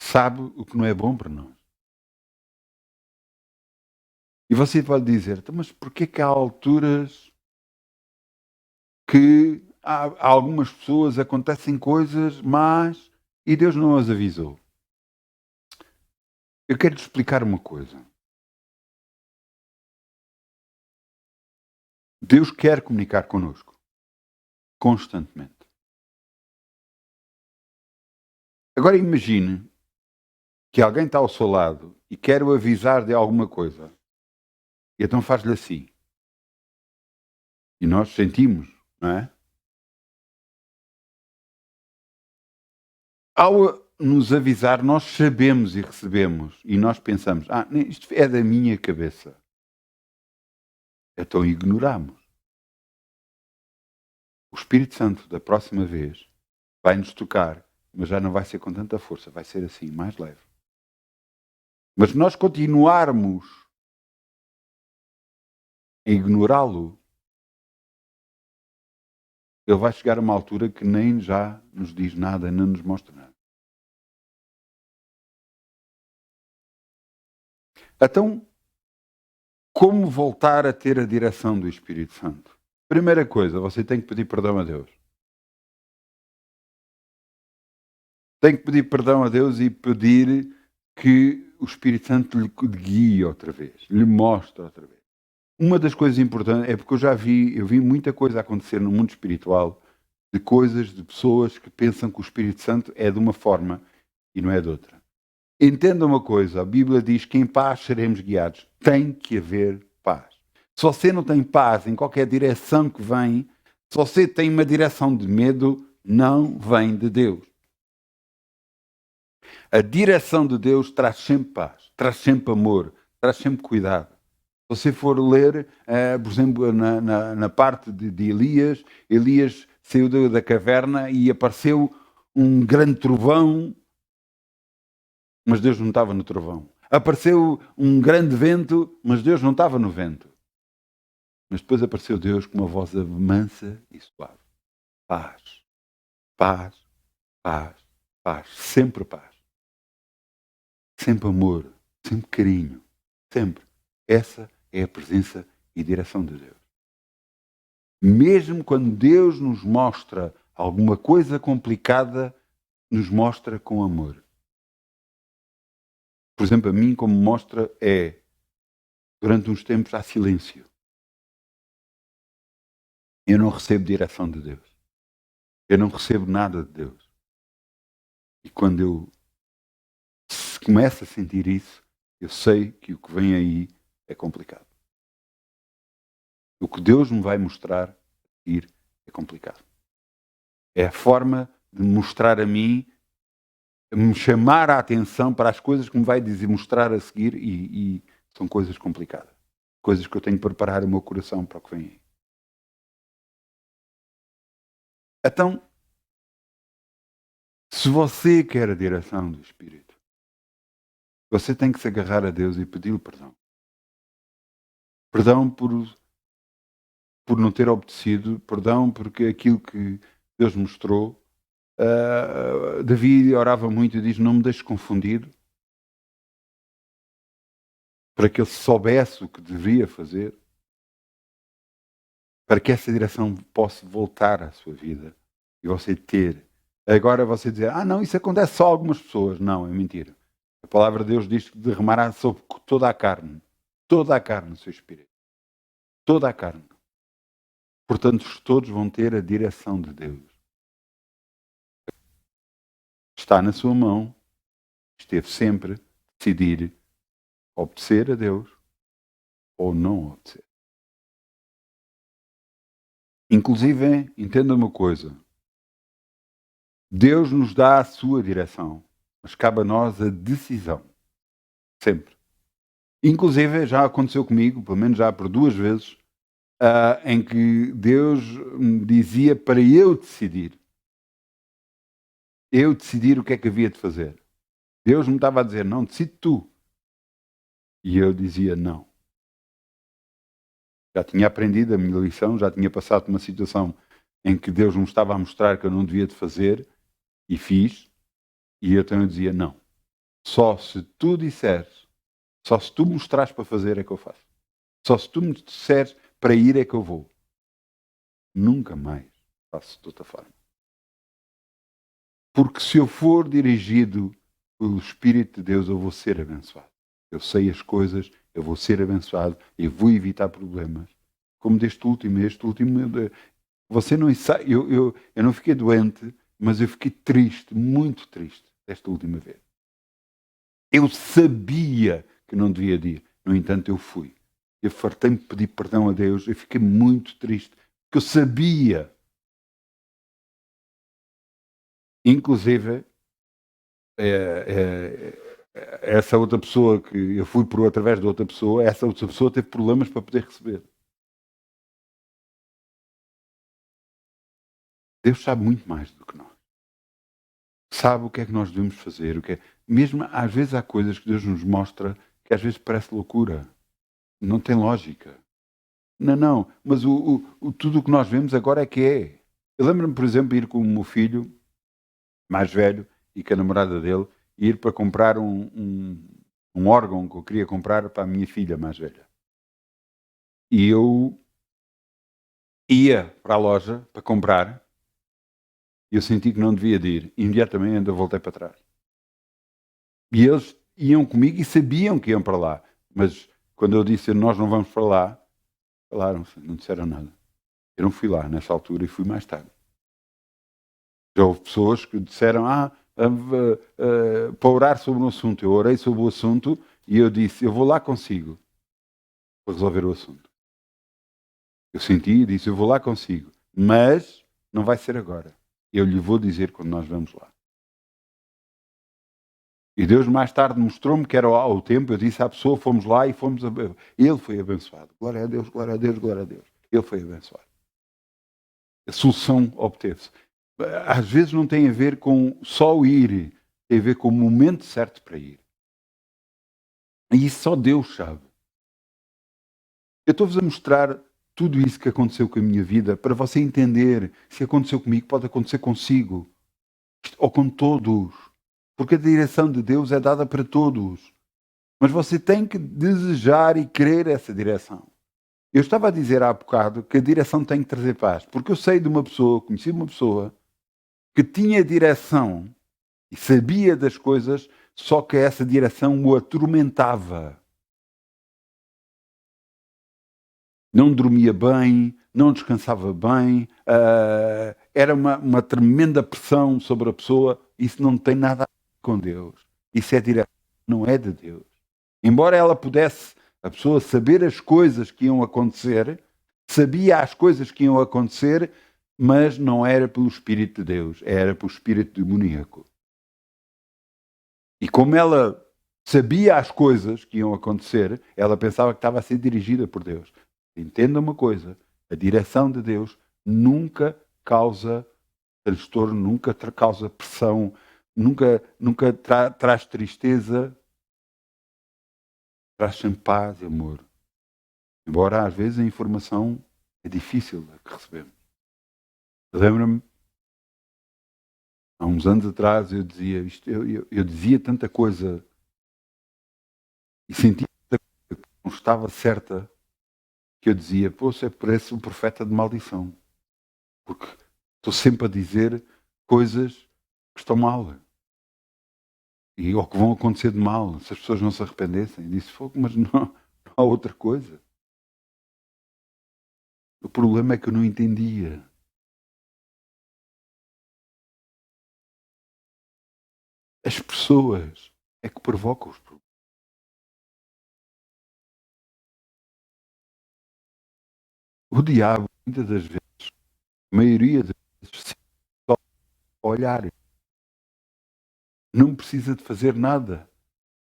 Sabe o que não é bom para nós. E você pode dizer, mas porquê que há alturas que há algumas pessoas acontecem coisas más e Deus não as avisou? Eu quero te explicar uma coisa. Deus quer comunicar connosco constantemente. Agora imagine que alguém está ao seu lado e quer o avisar de alguma coisa. E então faz-lhe assim. E nós sentimos, não é? Ao nos avisar, nós sabemos e recebemos. E nós pensamos, isto é da minha cabeça. Então ignoramos. O Espírito Santo, da próxima vez, vai nos tocar, mas já não vai ser com tanta força, vai ser assim, mais leve. Mas se nós continuarmos a ignorá-lo, ele vai chegar a uma altura que nem já nos diz nada, não nos mostra nada. Então, como voltar a ter a direção do Espírito Santo? Primeira coisa, você tem que pedir perdão a Deus. Tem que pedir perdão a Deus e pedir que o Espírito Santo lhe guie outra vez, lhe mostre outra vez. Uma das coisas importantes é porque eu vi muita coisa acontecer no mundo espiritual, de coisas, de pessoas que pensam que o Espírito Santo é de uma forma e não é de outra. Entenda uma coisa, a Bíblia diz que em paz seremos guiados. Tem que haver paz. Se você não tem paz em qualquer direção que vem, se você tem uma direção de medo, não vem de Deus. A direção de Deus traz sempre paz, traz sempre amor, traz sempre cuidado. Se você for ler, por exemplo, na parte de Elias, Elias saiu da caverna e apareceu um grande trovão, mas Deus não estava no trovão. Apareceu um grande vento, mas Deus não estava no vento. Mas depois apareceu Deus com uma voz mansa e suave. Paz, paz, paz, paz, sempre paz. Sempre amor, sempre carinho, sempre. Essa é a presença e direção de Deus. Mesmo quando Deus nos mostra alguma coisa complicada, nos mostra com amor. Por exemplo, a mim, como mostra, durante uns tempos há silêncio. Eu não recebo direção de Deus. Eu não recebo nada de Deus. E quando eu começo a sentir isso, eu sei que o que vem aí é complicado. O que Deus me vai mostrar a seguir é complicado. É a forma de mostrar a mim, me chamar a atenção para as coisas que me vai dizer, mostrar a seguir e são coisas complicadas. Coisas que eu tenho que preparar o meu coração para o que vem aí. Então, se você quer a direção do Espírito, você tem que se agarrar a Deus e pedir-lhe perdão. Perdão por não ter obedecido, perdão porque aquilo que Deus mostrou. Davi orava muito e diz: não me deixes confundido, para que ele soubesse o que deveria fazer, para que essa direção possa voltar à sua vida e você ter. Agora você dizer: não, isso acontece só a algumas pessoas. Não, é mentira. A palavra de Deus diz que derramará sobre toda a carne o seu espírito, toda a carne. Portanto, todos vão ter a direção de Deus. Está na sua mão, esteve sempre, decidir obedecer a Deus ou não obedecer. Inclusive, entenda uma coisa, Deus nos dá a sua direção, mas cabe a nós a decisão, sempre. Inclusive, já aconteceu comigo, pelo menos já por 2 vezes, em que Deus me dizia para eu decidir o que é que havia de fazer. Deus me estava a dizer: não, decide tu. E eu dizia não. Já tinha aprendido a minha lição, já tinha passado por uma situação em que Deus me estava a mostrar que eu não devia de fazer, e fiz, e eu também dizia não. Só se tu disseres, só se tu mostrares para fazer é que eu faço. Só se tu me disseres para ir é que eu vou. Nunca mais faço de outra forma. Porque se eu for dirigido pelo Espírito de Deus, eu vou ser abençoado. Eu sei as coisas, eu vou ser abençoado e vou evitar problemas. Como este último, você não sabe, eu não fiquei doente, mas eu fiquei triste, muito triste, desta última vez. Eu sabia que não devia ir, no entanto eu fui. Eu fartei-me de pedir perdão a Deus, eu fiquei muito triste, porque eu sabia. Inclusive, essa outra pessoa que eu fui através de outra pessoa, essa outra pessoa teve problemas para poder receber. Deus sabe muito mais do que nós. Sabe o que é que nós devemos fazer. Mesmo às vezes há coisas que Deus nos mostra que às vezes parece loucura. Não tem lógica. Não. Mas tudo o que nós vemos agora é que é. Eu lembro-me, por exemplo, de ir com o meu filho mais velho e com a namorada dele, ir para comprar um órgão que eu queria comprar para a minha filha mais velha. E eu ia para a loja para comprar e eu senti que não devia de ir. Imediatamente ainda voltei para trás. E eles iam comigo e sabiam que iam para lá. Mas quando eu disse nós não vamos para lá, falaram-se, não disseram nada. Eu não fui lá nessa altura e fui mais tarde. Já houve pessoas que disseram, para orar sobre um assunto. Eu orei sobre o assunto e eu disse, eu vou lá consigo para resolver o assunto. Eu senti e disse, eu vou lá consigo, mas não vai ser agora. Eu lhe vou dizer quando nós vamos lá. E Deus mais tarde mostrou-me que era o tempo. Eu disse à pessoa, fomos lá e fomos... Ele foi abençoado. Glória a Deus, glória a Deus, glória a Deus. Ele foi abençoado. A solução obteve-se. Às vezes não tem a ver com só o ir, tem a ver com o momento certo para ir. E isso só Deus sabe. Eu estou-vos a mostrar tudo isso que aconteceu com a minha vida para você entender, se aconteceu comigo, pode acontecer consigo. Ou com todos. Porque a direção de Deus é dada para todos. Mas você tem que desejar e querer essa direção. Eu estava a dizer há bocado que a direção tem que trazer paz. Porque eu sei de uma pessoa, conheci uma pessoa, que tinha direção e sabia das coisas, só que essa direção o atormentava. Não dormia bem, não descansava bem, era uma tremenda pressão sobre a pessoa. Isso não tem nada a ver com Deus. Isso é direção, não é de Deus. Embora ela pudesse, a pessoa, saber as coisas que iam acontecer, sabia as coisas que iam acontecer, mas não era pelo Espírito de Deus, era pelo Espírito demoníaco. E como ela sabia as coisas que iam acontecer, ela pensava que estava a ser dirigida por Deus. Entenda uma coisa, a direção de Deus nunca causa transtorno, nunca causa pressão, nunca traz tristeza, traz sempre paz e amor. Embora às vezes a informação é difícil a que recebemos. Lembro-me, há uns anos atrás eu dizia isto, eu dizia tanta coisa e sentia tanta coisa que não estava certa, que eu dizia, poxa, parece um profeta de maldição. Porque estou sempre a dizer coisas que estão mal. Ou que vão acontecer de mal, se as pessoas não se arrependessem. Eu disse, mas não há outra coisa. O problema é que eu não entendia. As pessoas é que provocam os problemas. O diabo, muitas das vezes, a maioria das vezes, só olhar. Não precisa de fazer nada.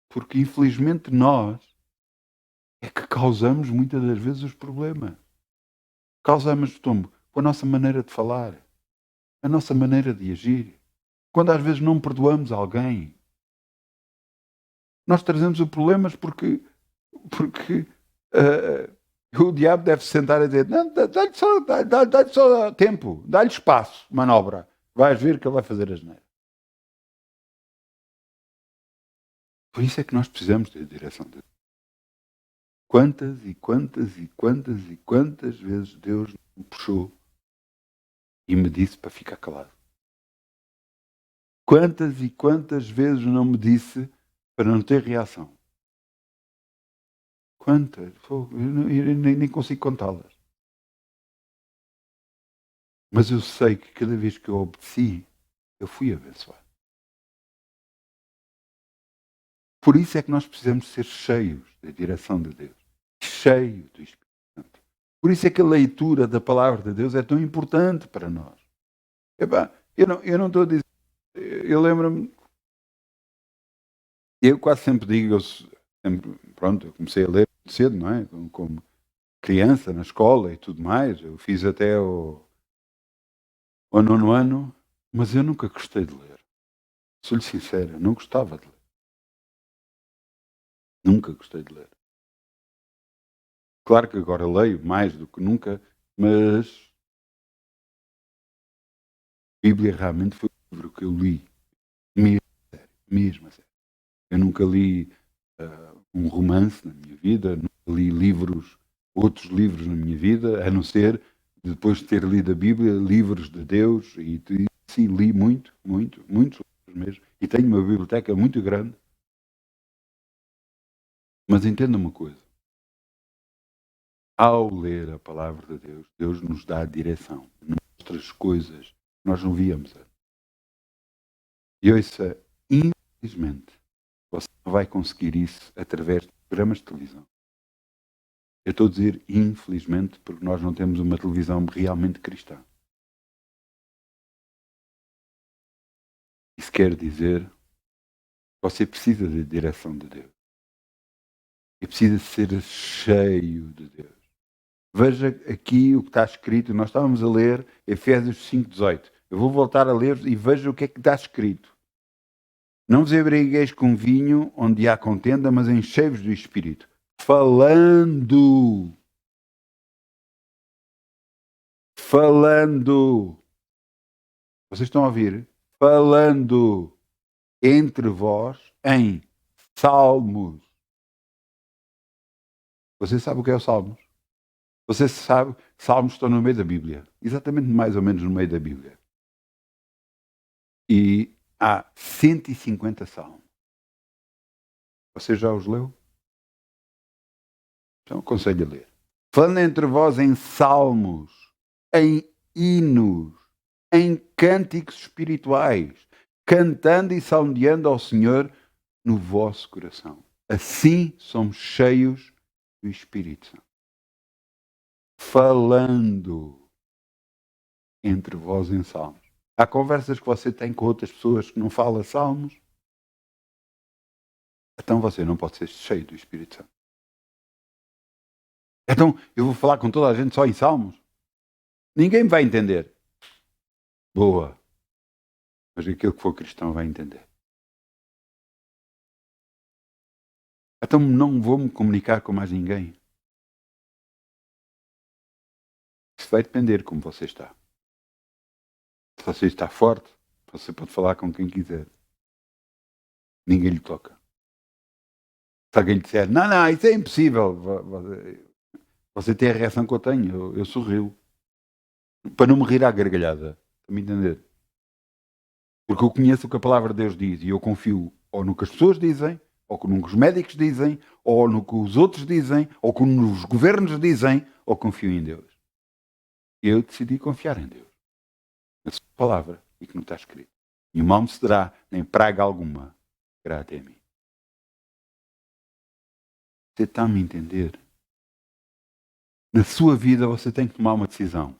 Porque, infelizmente, nós é que causamos muitas das vezes os problemas. Causamos tombo com a nossa maneira de falar, a nossa maneira de agir. Quando às vezes não perdoamos alguém, nós trazemos os problemas porque o diabo deve se sentar a dizer, não, dá-lhe só tempo, dá-lhe espaço, manobra. Vais ver que ele vai fazer asneira. Por isso é que nós precisamos da direção de Deus. Quantas e quantas e quantas e quantas vezes Deus me puxou e me disse para ficar calado. Quantas e quantas vezes não me disse para não ter reação. Quantas? Eu nem consigo contá-las. Mas eu sei que cada vez que eu obedeci, eu fui abençoado. Por isso é que nós precisamos ser cheios da direção de Deus. Cheios do Espírito Santo. Por isso é que a leitura da palavra de Deus é tão importante para nós. Epá, eu não estou a dizer... Eu lembro-me... Eu quase sempre digo... eu comecei a ler muito cedo, não é? Como criança, na escola e tudo mais. Eu fiz até o 9º ano, mas eu nunca gostei de ler. Sou-lhe sincero, eu não gostava de ler. Nunca gostei de ler. Claro que agora leio mais do que nunca, mas a Bíblia realmente foi o livro que eu li. Mesmo a sério. Eu nunca li um romance na minha vida, nunca li outros livros na minha vida, a não ser, depois de ter lido a Bíblia, livros de Deus, e sim, li muitos livros mesmo, e tenho uma biblioteca muito grande. Mas entenda uma coisa, ao ler a palavra de Deus, Deus nos dá a direção, nos mostra as coisas que nós não víamos antes. E ouça, infelizmente, você não vai conseguir isso através de programas de televisão. Eu estou a dizer infelizmente porque nós não temos uma televisão realmente cristã. Isso quer dizer que você precisa da direção de Deus. E precisa ser cheio de Deus. Veja aqui o que está escrito. Nós estávamos a ler Efésios 5,18. Eu vou voltar a ler e veja o que é que está escrito. Não vos embriagueis com vinho onde há contenda, mas enchei-vos do Espírito. Falando. Vocês estão a ouvir? Falando entre vós em salmos. Você sabe o que é o salmos? Você sabe que salmos estão no meio da Bíblia. Exatamente mais ou menos no meio da Bíblia. E há 150 salmos. Você já os leu? Então aconselho a ler. Falando entre vós em salmos, em hinos, em cânticos espirituais, cantando e salmodiando ao Senhor no vosso coração. Assim somos cheios do Espírito Santo. Falando entre vós em salmos. Há conversas que você tem com outras pessoas que não falam salmos. Então você não pode ser cheio do Espírito Santo. Então eu vou falar com toda a gente só em salmos? Ninguém me vai entender. Boa. Mas aquele que for cristão vai entender. Então não vou me comunicar com mais ninguém. Isso vai depender de como você está. Se você está forte, você pode falar com quem quiser. Ninguém lhe toca. Se alguém lhe disser, não, isso é impossível. Você tem a reação que eu tenho. Eu sorrio. Para não me rir à gargalhada. Para me entender. Porque eu conheço o que a palavra de Deus diz e eu confio ou no que as pessoas dizem, ou no que os médicos dizem, ou no que os outros dizem, ou no que os governos dizem, ou confio em Deus. Eu decidi confiar em Deus. Na sua palavra e que não está escrito. E o mal me cederá, nem praga alguma irá até mim. Você está a me entender? Na sua vida você tem que tomar uma decisão.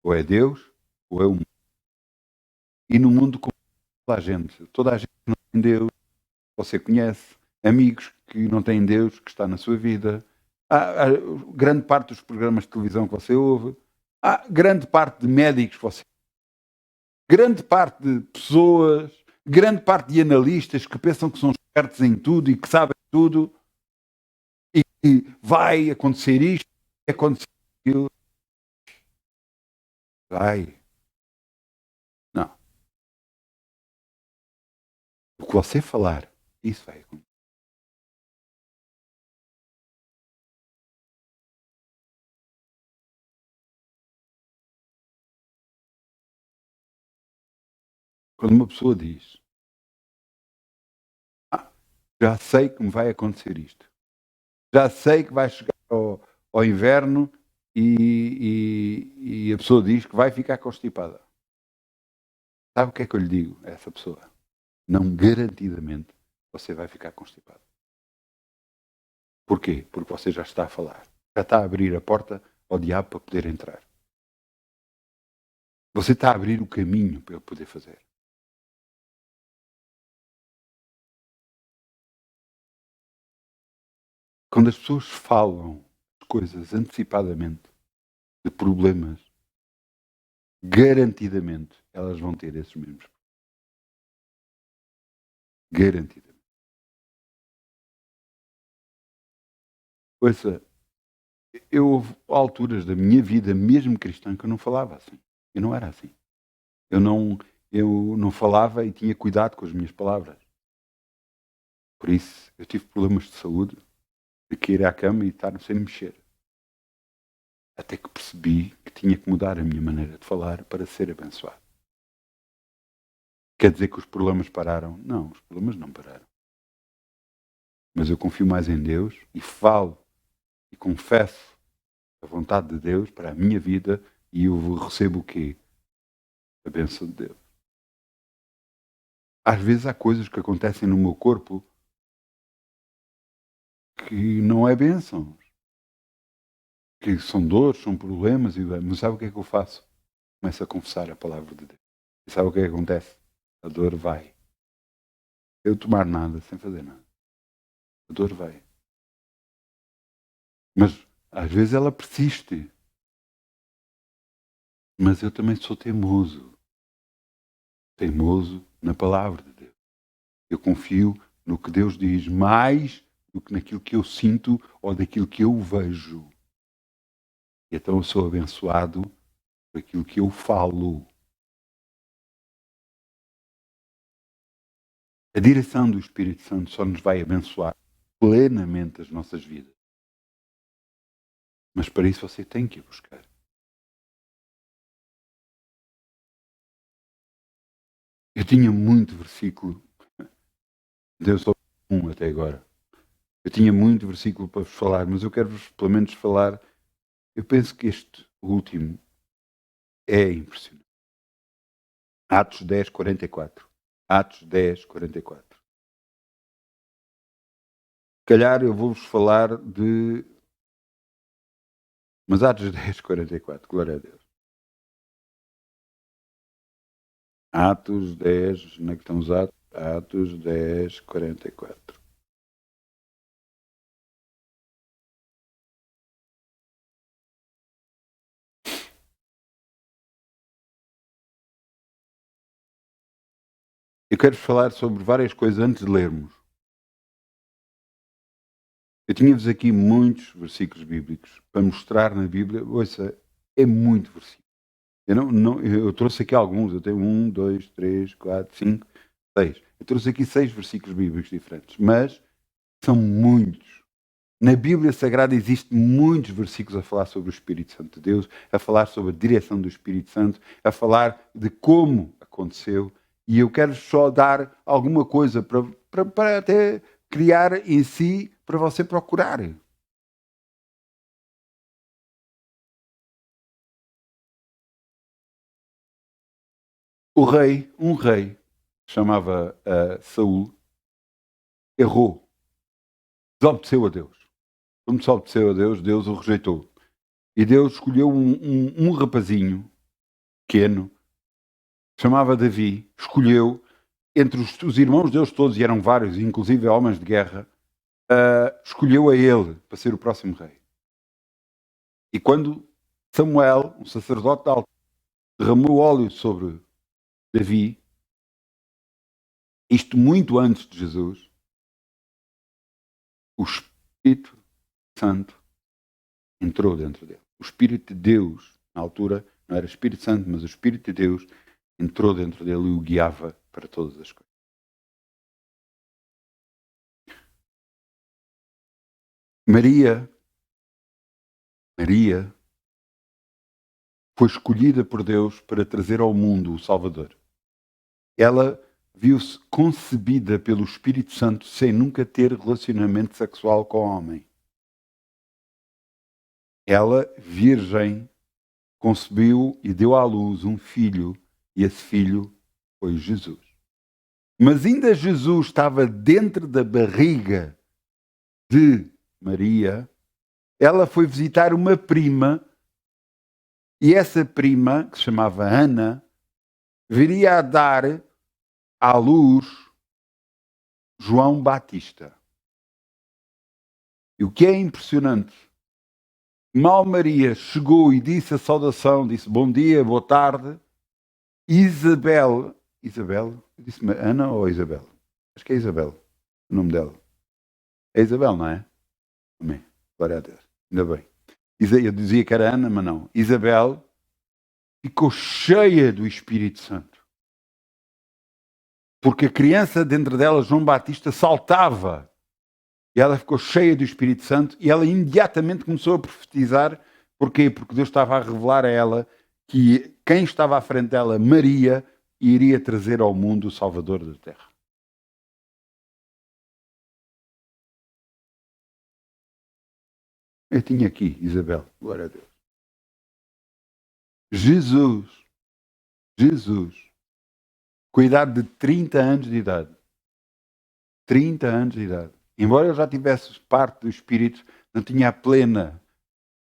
Ou é Deus, ou é o mundo. E no mundo como toda a gente que não tem Deus, você conhece, amigos que não têm Deus, que está na sua vida, há grande parte dos programas de televisão que você ouve, há grande parte de médicos que você grande parte de pessoas, grande parte de analistas que pensam que são expertos em tudo e que sabem tudo e que vai acontecer isto, vai acontecer aquilo. Vai. Não. O que você falar, isso vai acontecer. Quando uma pessoa diz, já sei que me vai acontecer isto. Já sei que vai chegar ao inverno e a pessoa diz que vai ficar constipada. Sabe o que é que eu lhe digo a essa pessoa? Não garantidamente você vai ficar constipado. Porquê? Porque você já está a falar. Já está a abrir a porta ao diabo para poder entrar. Você está a abrir o caminho para ele poder fazer. Quando as pessoas falam de coisas antecipadamente, de problemas, garantidamente elas vão ter esses mesmos. Garantidamente. Ouça, eu houve alturas da minha vida, mesmo cristã, que eu não falava assim. Eu não era assim. Eu não falava e tinha cuidado com as minhas palavras. Por isso, eu tive problemas de saúde, de que ir à cama e estar sem mexer. Até que percebi que tinha que mudar a minha maneira de falar para ser abençoado. Quer dizer que os problemas pararam? Não, os problemas não pararam. Mas eu confio mais em Deus e falo e confesso a vontade de Deus para a minha vida e eu recebo o quê? A bênção de Deus. Às vezes há coisas que acontecem no meu corpo que não é bênção, que são dores, são problemas, mas sabe o que é que eu faço? Começo a confessar a palavra de Deus. E sabe o que é que acontece? A dor vai. Eu tomar nada, sem fazer nada. A dor vai. Mas às vezes ela persiste. Mas eu também sou teimoso. Teimoso na palavra de Deus. Eu confio no que Deus diz mais do que naquilo que eu sinto ou daquilo que eu vejo. E então eu sou abençoado por aquilo que eu falo. A direção do Espírito Santo só nos vai abençoar plenamente as nossas vidas. Mas para isso você tem que ir buscar. Eu tinha muito versículo. Deus só um até agora. Eu tinha muito versículo para vos falar, mas eu quero-vos pelo menos falar. Eu penso que este último é impressionante. Atos 10, 44. Atos 10, 44. Se calhar eu vou-vos falar de. Mas Atos 10, 44. Glória a Deus. Atos 10, onde é que estão os Atos? Atos 10, 44. Eu quero falar sobre várias coisas antes de lermos. Eu tinha-vos aqui muitos versículos bíblicos para mostrar na Bíblia. Ouça, é muito versículo. Eu trouxe aqui alguns. Eu tenho 1, 2, 3, 4, 5, 6. Eu trouxe aqui 6 versículos bíblicos diferentes. Mas são muitos. Na Bíblia Sagrada existem muitos versículos a falar sobre o Espírito Santo de Deus, a falar sobre a direção do Espírito Santo, a falar de como aconteceu. E eu quero só dar alguma coisa para até criar em si para você procurar. Um rei, chamava Saul, errou, desobedeceu a Deus. Como desobedeceu a Deus, Deus o rejeitou. E Deus escolheu um rapazinho pequeno, chamava Davi, escolheu entre os irmãos deles todos, e eram vários, inclusive homens de guerra, escolheu a ele para ser o próximo rei. E quando Samuel, um sacerdote alto, derramou óleo sobre Davi, isto muito antes de Jesus, o Espírito Santo entrou dentro dele. O Espírito de Deus, na altura, não era Espírito Santo, mas o Espírito de Deus entrou dentro dele e o guiava para todas as coisas. Maria foi escolhida por Deus para trazer ao mundo o Salvador. Ela viu-se concebida pelo Espírito Santo sem nunca ter relacionamento sexual com o homem. Ela, virgem, concebeu e deu à luz um filho, e esse filho foi Jesus. Mas ainda Jesus estava dentro da barriga de Maria. Ela foi visitar uma prima, e essa prima, que se chamava Ana, viria a dar à luz João Batista. E o que é impressionante, mal Maria chegou e disse a saudação, disse bom dia, boa tarde, Isabel, disse Ana ou Isabel? Acho que é Isabel, o nome dela. É Isabel, não é? Amém. Glória a Deus. Ainda bem. Eu dizia que era Ana, mas não. Isabel ficou cheia do Espírito Santo. Porque a criança dentro dela, João Batista, saltava. E ela ficou cheia do Espírito Santo e ela imediatamente começou a profetizar. Porquê? Porque Deus estava a revelar a ela que quem estava à frente dela, Maria, iria trazer ao mundo o Salvador da Terra. Eu tinha aqui, Isabel, glória a Deus. Jesus com a idade de 30 anos de idade. 30 anos de idade. Embora ele já tivesse parte do Espírito, não tinha a plena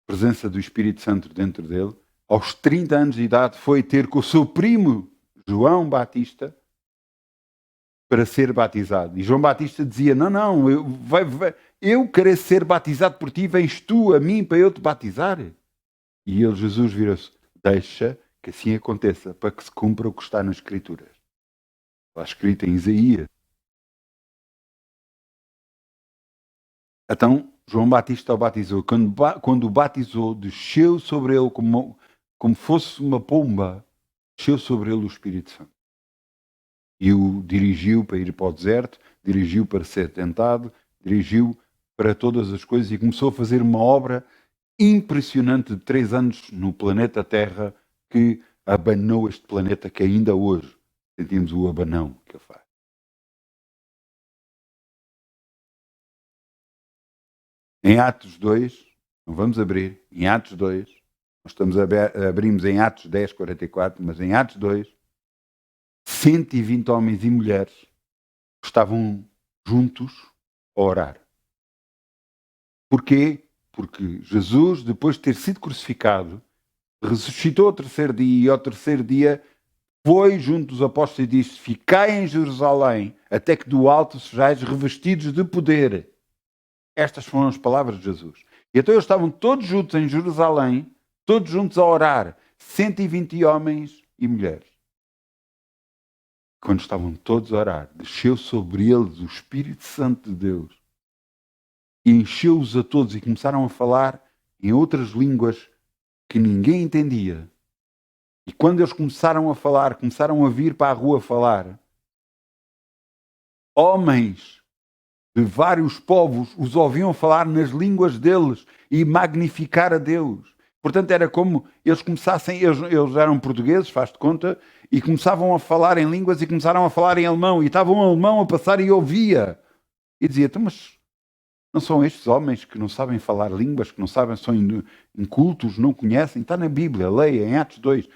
presença do Espírito Santo dentro dele. Aos 30 anos de idade foi ter com o seu primo, João Batista, para ser batizado. E João Batista dizia, não, eu quero ser batizado por ti, vens tu a mim para eu te batizar. E ele, Jesus, vira-se, deixa que assim aconteça, para que se cumpra o que está nas Escrituras. Está escrito em Isaías. Então, João Batista o batizou. Quando o batizou, desceu sobre ele como fosse uma pomba, desceu sobre ele o Espírito Santo. E o dirigiu para ir para o deserto, dirigiu para ser tentado, dirigiu para todas as coisas e começou a fazer uma obra impressionante de 3 anos no planeta Terra que abanou este planeta que ainda hoje sentimos o abanão que ele faz. Em Atos 2, não vamos abrir, em Atos 2, nós abrimos em Atos 10, 44, mas em Atos 2, 120 homens e mulheres estavam juntos a orar. Porquê? Porque Jesus, depois de ter sido crucificado, ressuscitou ao terceiro dia e ao terceiro dia foi junto dos apóstolos e disse, ficai em Jerusalém até que do alto sejais revestidos de poder. Estas foram as palavras de Jesus. E então eles estavam todos juntos em Jerusalém, todos juntos a orar, 120 homens e mulheres. Quando estavam todos a orar, desceu sobre eles o Espírito Santo de Deus e encheu-os a todos e começaram a falar em outras línguas que ninguém entendia. E quando eles começaram a falar, começaram a vir para a rua falar, homens de vários povos os ouviam falar nas línguas deles e magnificar a Deus. Portanto, era como eles começassem, eles eram portugueses, faz de conta, e começavam a falar em línguas e começaram a falar em alemão, e estava um alemão a passar e ouvia. E dizia, então, mas não são estes homens que não sabem falar línguas, que não sabem, são incultos, não conhecem? Está na Bíblia, leia, em Atos 2.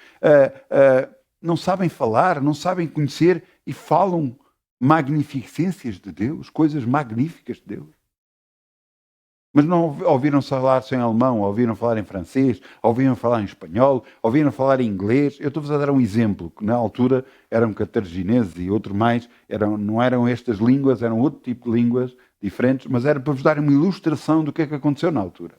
Não sabem falar, não sabem conhecer e falam magnificências de Deus, coisas magníficas de Deus. Mas não ouviram falar só em alemão, ouviram falar em francês, ouviram falar em espanhol, ouviram falar em inglês. Eu estou-vos a dar um exemplo, que na altura eram cartagineses e outro mais, não eram estas línguas, eram outro tipo de línguas diferentes, mas era para vos dar uma ilustração do que é que aconteceu na altura.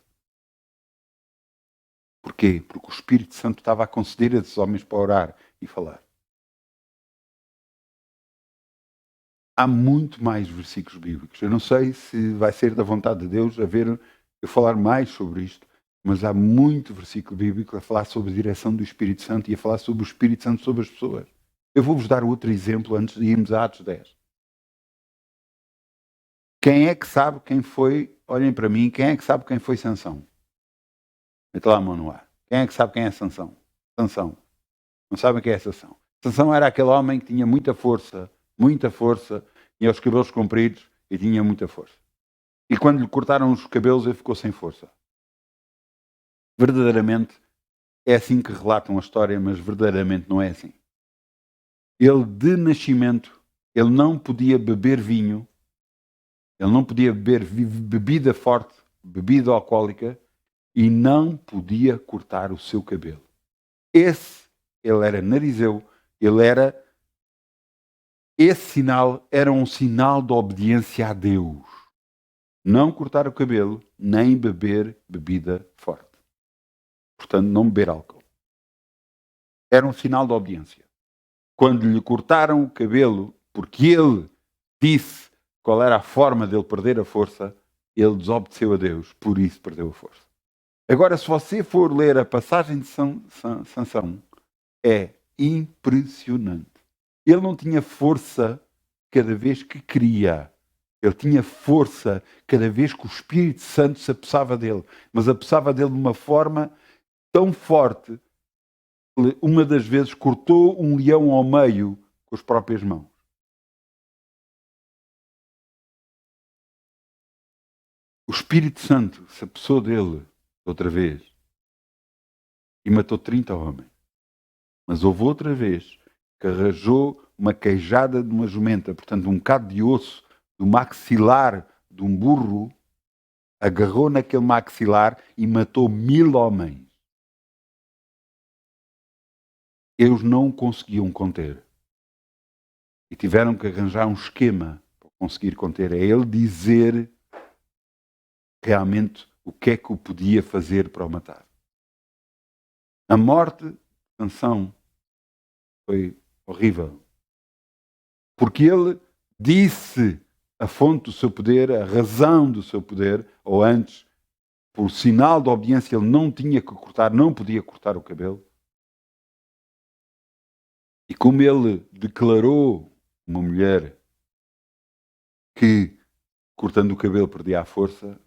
Porquê? Porque o Espírito Santo estava a conceder a esses homens para orar e falar. Há muito mais versículos bíblicos. Eu não sei se vai ser da vontade de Deus eu falar mais sobre isto, mas há muito versículo bíblico a falar sobre a direção do Espírito Santo e a falar sobre o Espírito Santo sobre as pessoas. Eu vou-vos dar outro exemplo antes de irmos a Atos 10. Quem é que sabe quem foi, olhem para mim, quem é que sabe quem foi Sansão? Mete lá a mão no ar. Quem é que sabe quem é Sansão? Sansão. Não sabem quem é Sansão? Sansão era aquele homem que tinha muita força, tinha os cabelos compridos e tinha muita força. E quando lhe cortaram os cabelos, ele ficou sem força. Verdadeiramente, é assim que relatam a história, mas verdadeiramente não é assim. Ele, de nascimento, ele não podia beber vinho, ele não podia beber bebida forte, bebida alcoólica, e não podia cortar o seu cabelo. Ele era narizeu, esse sinal era um sinal de obediência a Deus. Não cortar o cabelo, nem beber bebida forte. Portanto, não beber álcool. Era um sinal de obediência. Quando lhe cortaram o cabelo, porque ele disse qual era a forma dele perder a força, ele desobedeceu a Deus, por isso perdeu a força. Agora, se você for ler a passagem de Sansão, é impressionante. Ele não tinha força cada vez que queria. Ele tinha força cada vez que o Espírito Santo se apossava dele. Mas apossava dele de uma forma tão forte que uma das vezes cortou um leão ao meio com as próprias mãos. O Espírito Santo se apossou dele outra vez e matou 30 homens. Mas houve outra vez que arranjou uma queijada de uma jumenta, portanto um bocado de osso do maxilar de um burro, agarrou naquele maxilar e matou 1000 homens. Eles não conseguiam conter. E tiveram que arranjar um esquema para conseguir conter. É ele dizer realmente o que é que o podia fazer para o matar. A morte de Sansão foi horrível. Porque ele disse a fonte do seu poder, a razão do seu poder, ou antes, por sinal de obediência, ele não tinha que cortar, não podia cortar o cabelo. E como ele declarou uma mulher que, cortando o cabelo, perdia a força,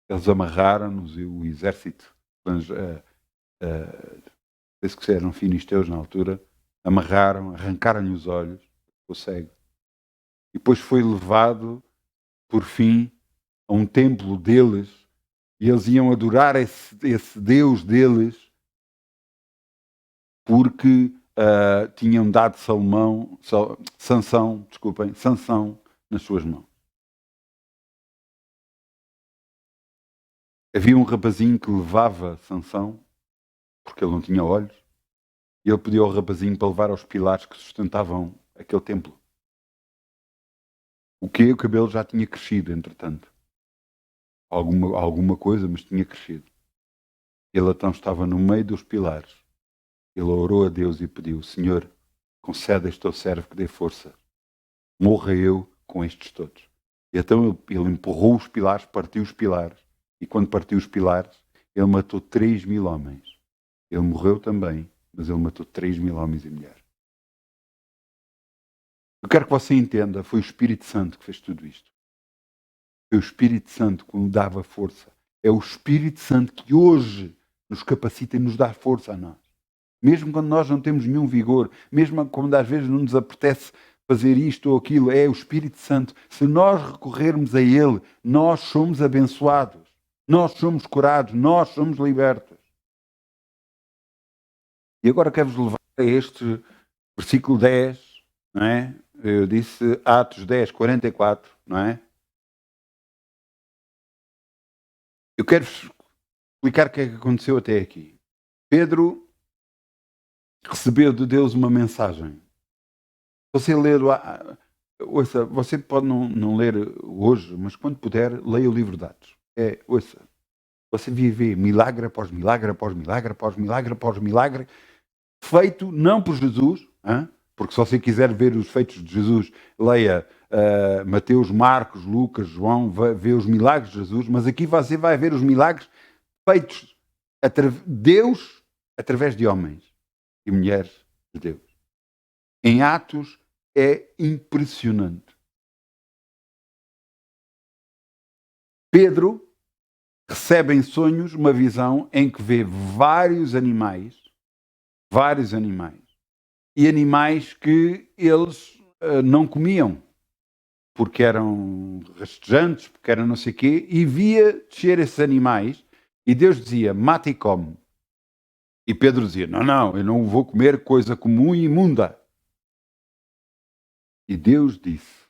eles amarraram-nos e o exército, penso que eram filisteus na altura, amarraram, arrancaram-lhe os olhos, ficou cego. E depois foi levado, por fim, a um templo deles, e eles iam adorar esse Deus deles, porque tinham dado Sansão nas suas mãos. Havia um rapazinho que levava Sansão, porque ele não tinha olhos, e ele pediu ao rapazinho para levar aos pilares que sustentavam aquele templo. O cabelo já tinha crescido, entretanto. Alguma coisa, mas tinha crescido. Ele então estava no meio dos pilares. Ele orou a Deus e pediu: Senhor, concede a este teu servo que dê força. Morra eu com estes todos. E então ele empurrou os pilares, partiu os pilares. E quando partiu os pilares, ele matou 3.000 homens. Ele morreu também, mas ele matou 3.000 homens e mulheres. Eu quero que você entenda, foi o Espírito Santo que fez tudo isto. Foi o Espírito Santo que nos dava força. É o Espírito Santo que hoje nos capacita e nos dá força a nós. Mesmo quando nós não temos nenhum vigor, mesmo quando às vezes não nos apetece fazer isto ou aquilo, é o Espírito Santo. Se nós recorrermos a Ele, nós somos abençoados, nós somos curados, nós somos libertos. E agora quero-vos levar a este versículo 10, não é? Eu disse Atos 10, 44, não é? Eu quero-vos explicar o que é que aconteceu até aqui. Pedro recebeu de Deus uma mensagem. Você ler, ouça, você pode não ler hoje, mas quando puder, leia o livro de Atos. Ouça, você vive milagre após milagre, após milagre, após milagre, após milagre, feito não por Jesus, porque se você quiser ver os feitos de Jesus, leia Mateus, Marcos, Lucas, João, vê os milagres de Jesus, mas aqui você vai ver os milagres feitos Deus através de homens e mulheres de Deus. Em Atos é impressionante. Pedro recebe em sonhos uma visão em que vê vários animais, e animais que eles não comiam, porque eram rastejantes, porque eram não sei o quê, e via descer esses animais, e Deus dizia, mata e come. E Pedro dizia, não, eu não vou comer coisa comum e imunda. E Deus disse,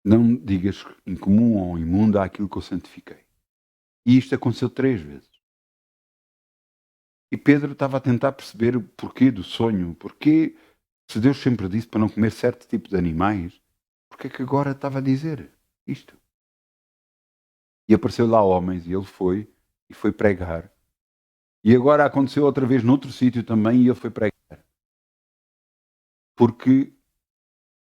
não digas incomum ou imunda aquilo que eu santifiquei. E isto aconteceu 3 vezes. E Pedro estava a tentar perceber o porquê do sonho, porquê, se Deus sempre disse para não comer certo tipo de animais, porquê que agora estava a dizer isto? E apareceu lá homens, e ele foi pregar. E agora aconteceu outra vez noutro sítio também, e ele foi pregar. Porque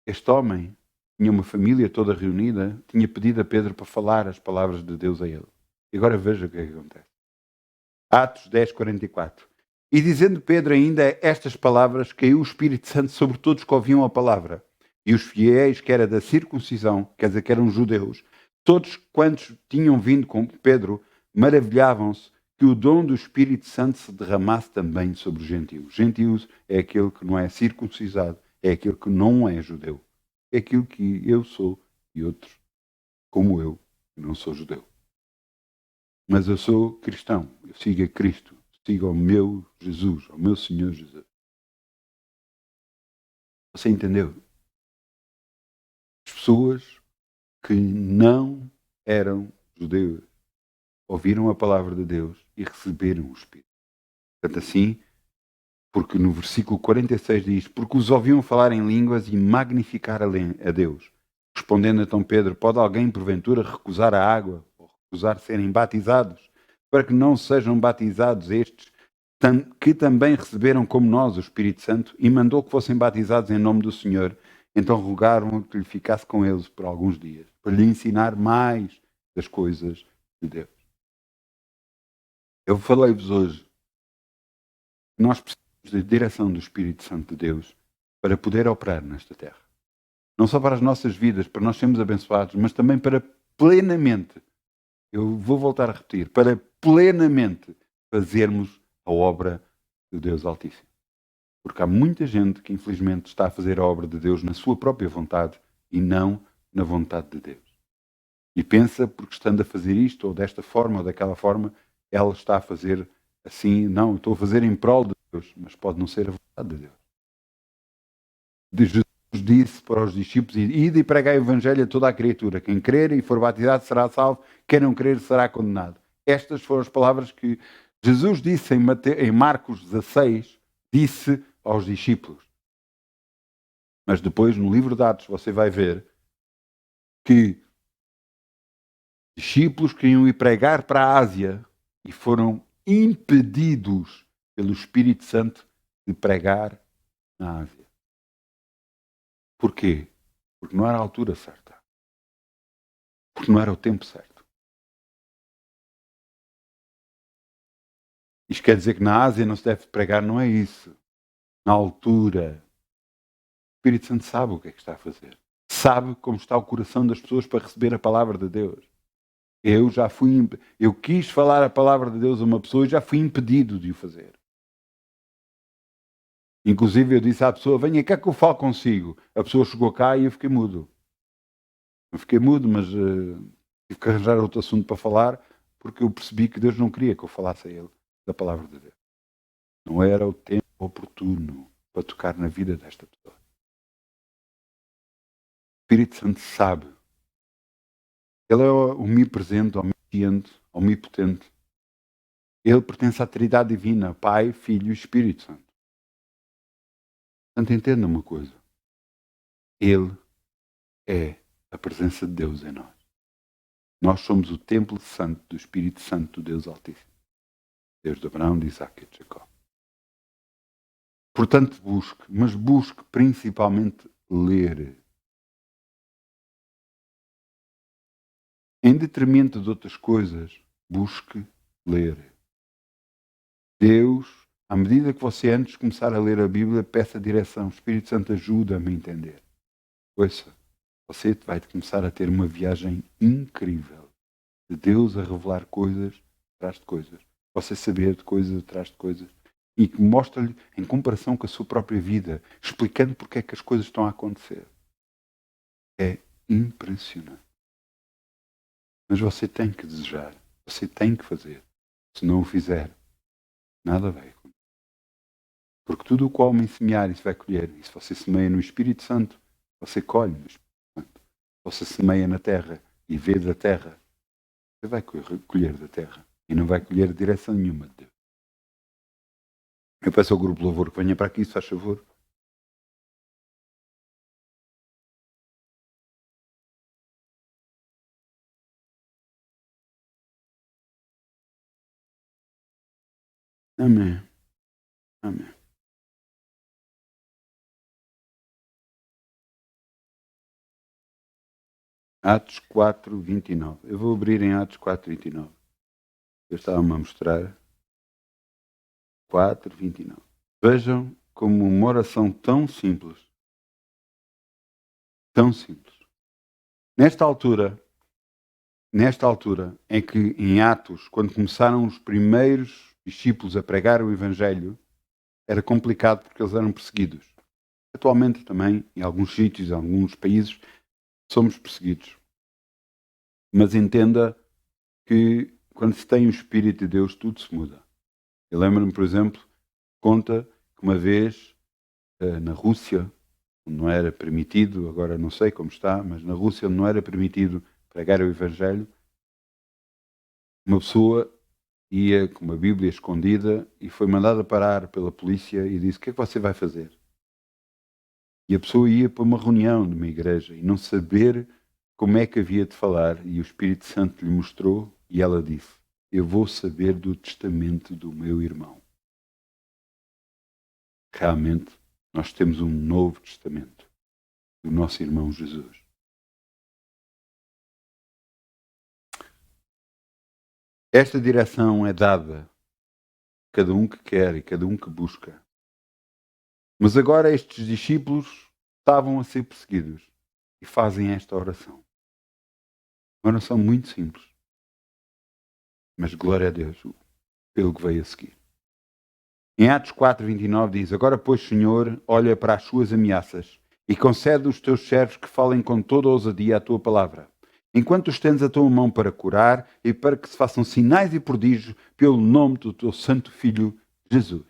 este homem tinha uma família toda reunida, tinha pedido a Pedro para falar as palavras de Deus a ele. E agora veja o que é que acontece. Atos 10, 44. E dizendo Pedro ainda estas palavras, caiu o Espírito Santo sobre todos que ouviam a palavra. E os fiéis, que era da circuncisão, quer dizer, que eram judeus, todos quantos tinham vindo com Pedro, maravilhavam-se que o dom do Espírito Santo se derramasse também sobre os gentios. Gentios é aquele que não é circuncisado, é aquele que não é judeu. É aquilo que eu sou e outros, como eu, que não sou judeu. Mas eu sou cristão, eu sigo a Cristo, sigo ao meu Jesus, ao meu Senhor Jesus. Você entendeu? As pessoas que não eram judeus ouviram a palavra de Deus e receberam o Espírito. Portanto, assim, porque no versículo 46 diz: porque os ouviam falar em línguas e magnificar a Deus. Respondendo então Pedro: pode alguém porventura recusar a água ou recusar serem batizados, para que não sejam batizados estes, que também receberam como nós o Espírito Santo? E mandou que fossem batizados em nome do Senhor. Então rogaram que lhe ficasse com eles por alguns dias, para lhe ensinar mais das coisas de Deus. Eu falei-vos hoje que nós precisamos de direção do Espírito Santo de Deus para poder operar nesta terra. Não só para as nossas vidas, para nós sermos abençoados, mas também para plenamente, eu vou voltar a repetir, para plenamente fazermos a obra do Deus Altíssimo. Porque há muita gente que infelizmente está a fazer a obra de Deus na sua própria vontade e não na vontade de Deus. E pensa, porque estando a fazer isto, ou desta forma, ou daquela forma, ela está a fazer assim, não, estou a fazer em prol de Deus, mas pode não ser a vontade de Deus. Jesus disse para os discípulos: ide e pregai o evangelho a toda a criatura. Quem crer e for batizado será salvo, quem não crer será condenado. Estas foram as palavras que Jesus disse em Marcos 16, disse aos discípulos. Mas depois, no livro de Atos, você vai ver que discípulos queriam ir pregar para a Ásia e foram impedidos pelo Espírito Santo de pregar na Ásia. Porquê? Porque não era a altura certa. Porque não era o tempo certo. Isto quer dizer que na Ásia não se deve pregar, não é isso. Na altura. O Espírito Santo sabe o que é que está a fazer. Sabe como está o coração das pessoas para receber a palavra de Deus. Eu quis falar a palavra de Deus a uma pessoa e já fui impedido de o fazer. Inclusive eu disse à pessoa: venha cá que eu falo consigo. A pessoa chegou cá e eu fiquei mudo. Mas tive que arranjar outro assunto para falar, porque eu percebi que Deus não queria que eu falasse a ele da palavra de Deus. Não era o tempo oportuno para tocar na vida desta pessoa. O Espírito Santo sabe. Ele é onipresente, omnisciente, omnipotente. Ele pertence à Trindade Divina, Pai, Filho e Espírito Santo. Portanto, entenda uma coisa. Ele é a presença de Deus em nós. Nós somos o templo santo do Espírito Santo do Deus Altíssimo. Deus de Abraão, de Isaac e de Jacó. Portanto, mas busque principalmente ler. Em detrimento de outras coisas, busque ler. Deus, à medida que você antes de começar a ler a Bíblia, peça direção. O Espírito Santo ajuda-me a entender. Ouça, você vai começar a ter uma viagem incrível de Deus a revelar coisas atrás de coisas. Você saber de coisas atrás de coisas. E que mostra-lhe em comparação com a sua própria vida, explicando porque é que as coisas estão a acontecer. É impressionante. Mas você tem que desejar. Você tem que fazer. Se não o fizer, nada vai acontecer. Porque tudo o que o homem semear, isso vai colher. E se você semeia no Espírito Santo, você colhe no Espírito Santo. Se você semeia na terra e vê da terra, você vai colher da terra. E não vai colher direção nenhuma de Deus. Eu peço ao grupo de louvor que venha para aqui, se faz favor. Amém. Amém. Atos 4, 29. Eu vou abrir em Atos 4, 29. Eu estava-me a mostrar. 4, 29. Vejam como uma oração tão simples. Tão simples. Nesta altura em que em Atos, quando começaram os primeiros discípulos a pregar o Evangelho, era complicado porque eles eram perseguidos. Atualmente também, em alguns sítios, em alguns países, somos perseguidos. Mas entenda que quando se tem o Espírito de Deus, tudo se muda. Eu lembro-me, por exemplo, conta que uma vez na Rússia, onde não era permitido, agora não sei como está, mas na Rússia onde não era permitido pregar o Evangelho, uma pessoa ia com uma Bíblia escondida e foi mandada parar pela polícia e disse: o que é que você vai fazer? E a pessoa ia para uma reunião de uma igreja e não saber como é que havia de falar, e o Espírito Santo lhe mostrou e ela disse: eu vou saber do testamento do meu irmão. Realmente nós temos um novo testamento do nosso irmão Jesus. Esta direção é dada a cada um que quer e cada um que busca. Mas agora estes discípulos estavam a ser perseguidos e fazem esta oração. Uma oração muito simples. Mas glória a Deus pelo que veio a seguir. Em Atos 4:29 diz: agora, pois, Senhor, olha para as suas ameaças e concede aos teus servos que falem com toda a ousadia a tua palavra, enquanto estendes a tua mão para curar e para que se façam sinais e prodígios pelo nome do teu santo Filho Jesus.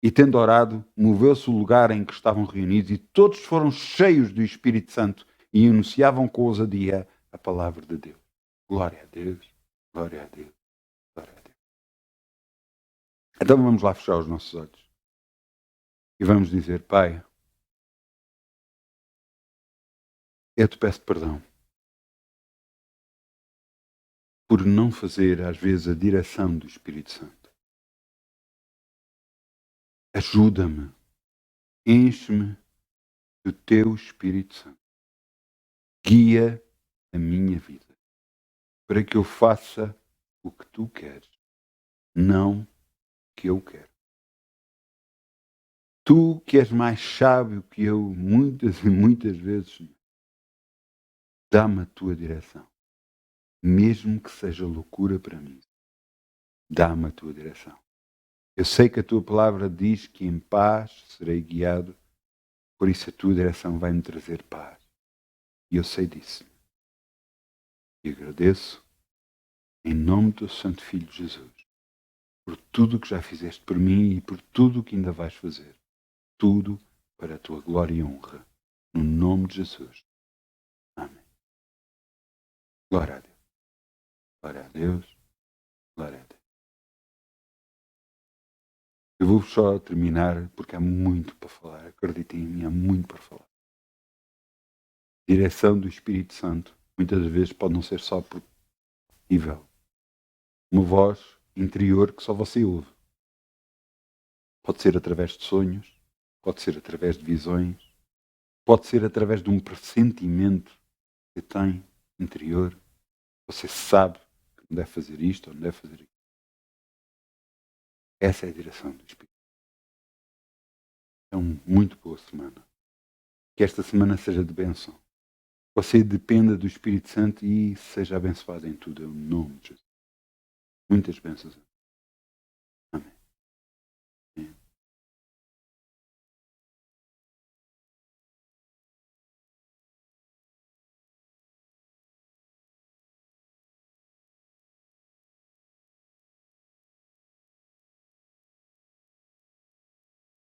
E tendo orado, moveu-se o lugar em que estavam reunidos e todos foram cheios do Espírito Santo e anunciavam com ousadia a palavra de Deus. Glória a Deus, glória a Deus, glória a Deus. Então vamos lá fechar os nossos olhos e vamos dizer: Pai, eu te peço perdão por não fazer às vezes a direção do Espírito Santo. Ajuda-me, enche-me do teu Espírito Santo. Guia a minha vida para que eu faça o que tu queres, não o que eu quero. Tu que és mais sábio que eu muitas e muitas vezes, dá-me a tua direção. Mesmo que seja loucura para mim, dá-me a tua direção. Eu sei que a tua palavra diz que em paz serei guiado, por isso a tua direção vai me trazer paz. E eu sei disso. E agradeço, em nome do Santo Filho Jesus, por tudo o que já fizeste por mim e por tudo o que ainda vais fazer. Tudo para a tua glória e honra. No nome de Jesus. Amém. Glória a Deus. Glória a Deus. Glória a Deus. Eu vou só terminar porque há muito para falar. Acreditem em mim, há muito para falar. Direção do Espírito Santo muitas vezes pode não ser só por nível. Uma voz interior que só você ouve. Pode ser através de sonhos, pode ser através de visões, pode ser através de um pressentimento que tem interior. Você sabe que não deve fazer isto ou não deve fazer aquilo. Essa é a direção do Espírito. É uma muito boa semana. Que esta semana seja de bênção. Você dependa do Espírito Santo e seja abençoado em tudo. Em nome de Jesus. Muitas bênçãos.